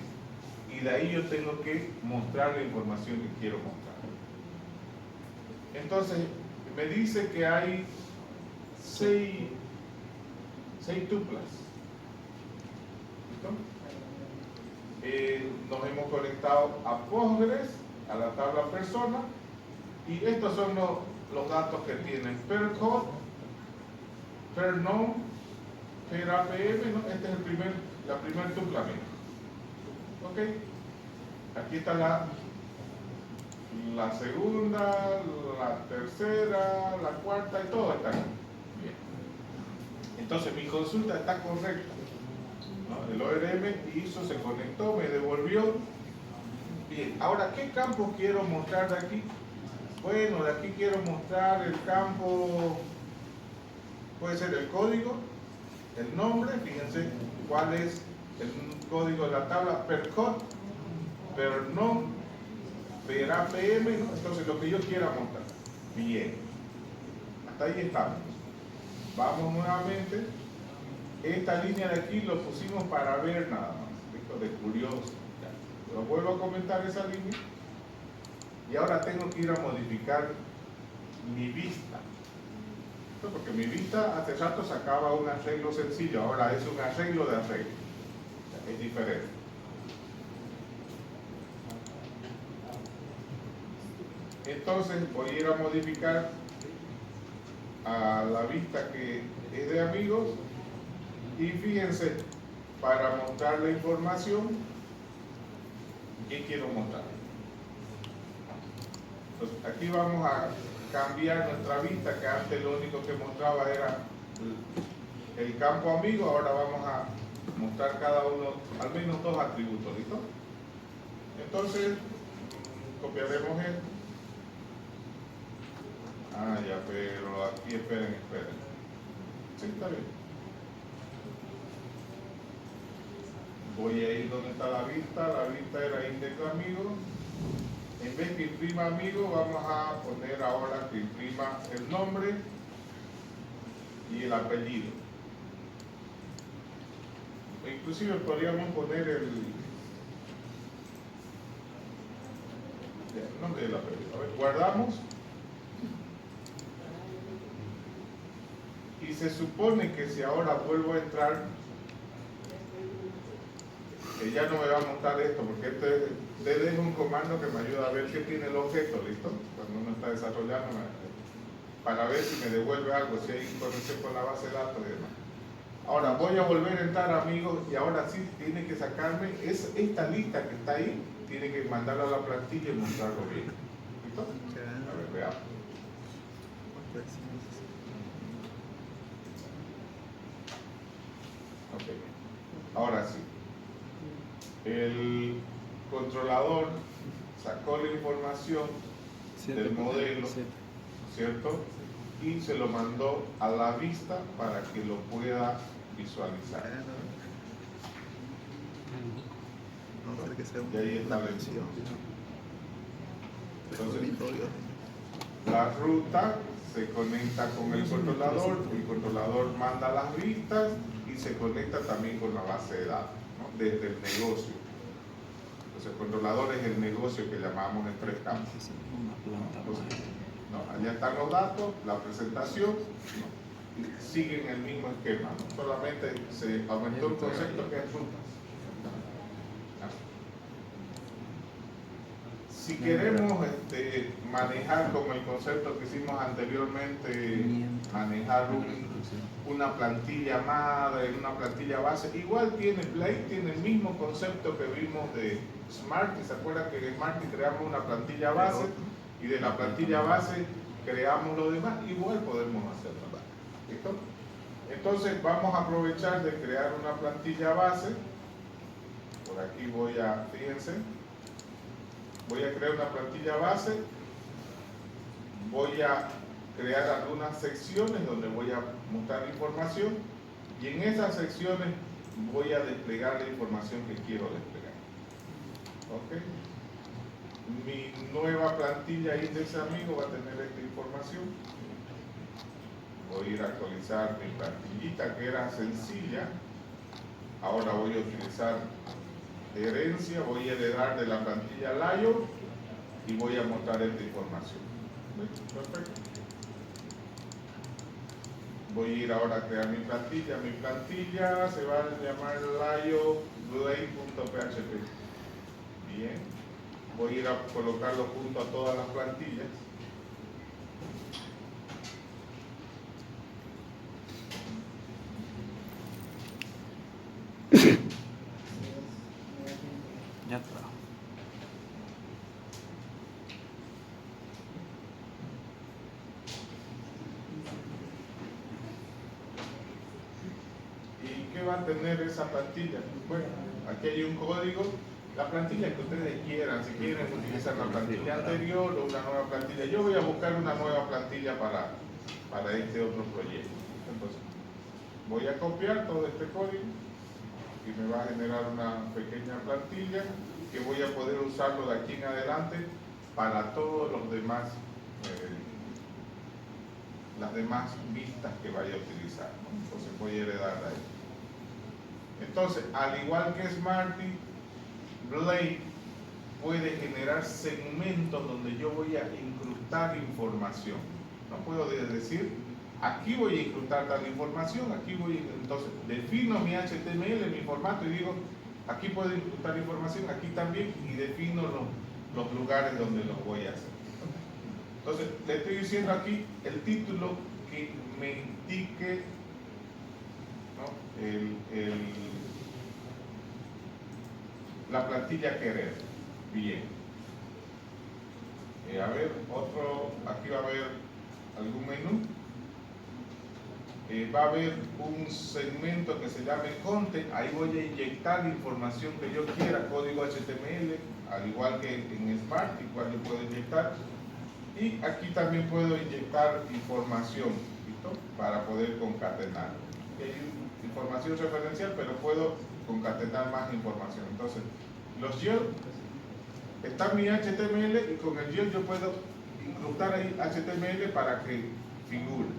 y de ahí yo tengo que mostrar la información que quiero mostrar. Entonces, me dice que hay 6 tuplas. Nos hemos conectado a Postgres, a la tabla persona, y estos son los datos que tienen per code, per nom, per APM, ¿no? Este es la primer tupla mía. ¿Ok? Aquí está la segunda, la tercera, la cuarta, y todo está aquí. Bien. Entonces mi consulta está correcta, ¿no? El ORM hizo, se conectó, me devolvió. Bien, ahora, ¿qué campo quiero mostrar de aquí? Bueno, de aquí quiero mostrar el campo, puede ser el código, el nombre, fíjense cuál es el código de la tabla, per code, per nom, per APM, ¿no? Entonces lo que yo quiera mostrar. Bien, hasta ahí estamos. Vamos nuevamente. Esta línea de aquí lo pusimos para ver nada más, esto de curioso. Ya. Lo vuelvo a comentar esa línea, y ahora tengo que ir a modificar mi vista. Porque mi vista hace rato sacaba un arreglo sencillo, ahora es un arreglo de arreglo. Es diferente. Entonces voy a ir a modificar a la vista que es de amigos, y fíjense, para mostrar la información que quiero mostrar. Entonces, aquí vamos a cambiar nuestra vista, que antes lo único que mostraba era el campo amigo. Ahora vamos a mostrar cada uno, al menos 2 atributos. ¿Listo? Entonces, copiaremos esto. Ah, ya, pero aquí esperen. Sí, está bien. Voy a ir donde está la vista era index de amigos. En vez que imprima amigo, vamos a poner ahora que imprima el nombre y el apellido. Inclusive podríamos poner el nombre del apellido. A ver, guardamos. Y se supone que si ahora vuelvo a entrar, que ya no me va a mostrar esto, porque este es un comando que me ayuda a ver qué tiene el objeto, ¿listo? Cuando uno está desarrollando, para ver si me devuelve algo, si hay conexión con la base de datos y demás. Ahora voy a volver a entrar, amigos, y ahora sí tiene que sacarme esta lista que está ahí, tiene que mandarla a la plantilla y mostrarlo bien. ¿Listo? A ver, veamos. Okay. Ahora sí, el controlador sacó la información del modelo, ¿cierto? Y se lo mandó a la vista para que lo pueda visualizar. Y ahí está la información. Entonces, la ruta se conecta con el controlador manda las vistas y se conecta también con la base de datos, ¿no? Desde el negocio. Entonces el controlador es el negocio que llamamos Express Campus. Entonces, ¿no? Allá están los datos, la presentación, ¿no? Y siguen el mismo esquema, ¿no? Solamente se aumentó un concepto que es rutas. Si queremos manejar como el concepto que hicimos anteriormente, manejar una plantilla madre, una plantilla base, igual Blade tiene el mismo concepto que vimos de Smarty. ¿Se acuerdan que en Smarty creamos una plantilla base y de la plantilla base creamos lo demás? Igual podemos hacerlo. ¿Listo? Entonces vamos a aprovechar de crear una plantilla base. Por aquí fíjense. Voy a crear una plantilla base, voy a crear algunas secciones donde voy a mostrar información y en esas secciones voy a desplegar la información que quiero desplegar. ¿Ok? Mi nueva plantilla Index Amigo va a tener esta información. Voy a ir a actualizar mi plantillita que era sencilla. Ahora voy a utilizar herencia, voy a heredar de la plantilla Layo y voy a mostrar esta información. Perfecto. Voy a ir ahora a crear mi plantilla. Mi plantilla se va a llamar Layo Blade.php. Bien. Voy a ir a colocarlo junto a todas las plantillas. Ya está. ¿Y qué va a tener esa plantilla? Bueno, aquí hay un código. La plantilla que ustedes quieran, si quieren utilizar la plantilla anterior o una nueva plantilla. Yo voy a buscar una nueva plantilla para este otro proyecto. Entonces, voy a copiar todo este código y me va a generar una pequeña plantilla que voy a poder usarlo de aquí en adelante para todos los demás, las demás vistas que vaya a utilizar, ¿no? Entonces voy a heredar de ahí. Entonces, al igual que Smarty, Blade puede generar segmentos donde yo voy a incrustar información. No puedo decir, aquí voy a incrustar tal información, entonces defino mi HTML, mi formato y digo, aquí puedo incrustar información, aquí también, y defino los lugares donde los voy a hacer. Entonces, le estoy diciendo aquí el título que me indique, ¿no? La plantilla que hereda. Bien. A ver, aquí va a haber algún menú. Va a haber un segmento que se llame Content. Ahí voy a inyectar la información que yo quiera, código HTML, al igual que en Spark, igual yo puedo inyectar. Y aquí también puedo inyectar información, ¿listo? Para poder concatenar. Hay información referencial, pero puedo concatenar más información. Entonces, los GEL, está mi HTML y con el GEL yo puedo incrustar ahí HTML para que figure.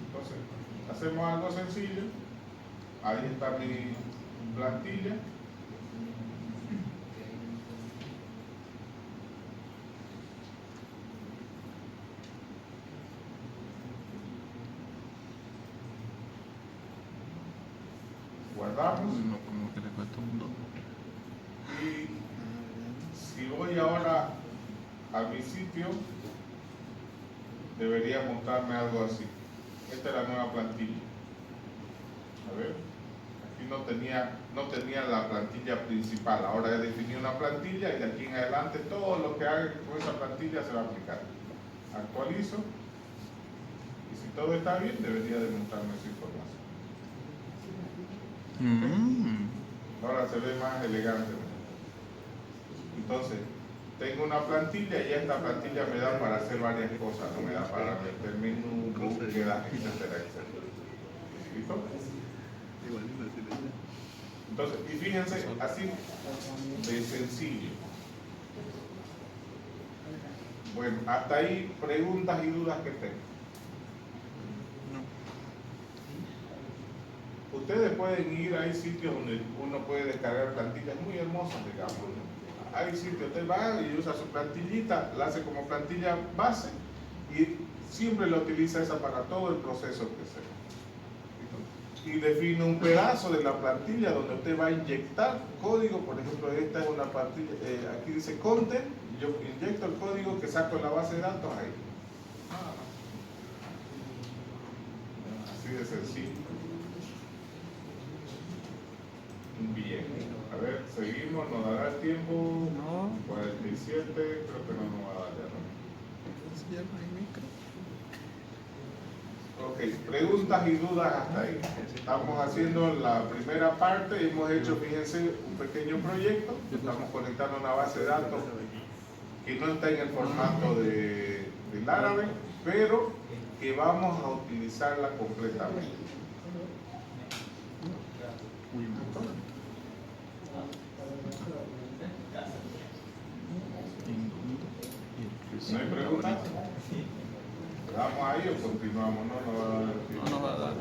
Entonces, Entonces, hacemos algo sencillo. Ahí está mi plantilla. Guardamos. No, como que le falta un 2. Y si voy ahora a mi sitio, debería mostrarme algo así. Esta es la nueva plantilla. A ver, aquí no tenía la plantilla principal. Ahora he definido una plantilla y de aquí en adelante todo lo que haga con esa plantilla se va a aplicar. Actualizo y si todo está bien, debería de mostrarme esa información. Ahora se ve más elegante. Entonces, tengo una plantilla y esta plantilla me da para hacer varias cosas, ¿no? Me da para meter menú, búsquedas, etcétera, etcétera. ¿Listo? Entonces, y fíjense, así de sencillo. Bueno, hasta ahí preguntas y dudas que tengo. Ustedes pueden ir, hay sitios donde uno puede descargar plantillas muy hermosas, digamos, ¿no? Hay sitios, usted va y usa su plantillita, la hace como plantilla base y siempre la utiliza esa para todo el proceso que sea. Y define un pedazo de la plantilla donde usted va a inyectar código. Por ejemplo, esta es una plantilla, aquí dice content, y yo inyecto el código que saco en la base de datos ahí. Así de sencillo. Bien, a ver, seguimos, nos dará el tiempo. No. 47, creo que no nos va a dar ya, ¿no? Ok, preguntas y dudas hasta ahí. Estamos haciendo la primera parte, hemos hecho, fíjense, un pequeño proyecto. Estamos conectando una base de datos que no está en el formato del árabe, pero que vamos a utilizarla completamente. ¿No hay preguntas? ¿Le damos ahí o continuamos? No, no va a dar tiempo. No, no va a dar.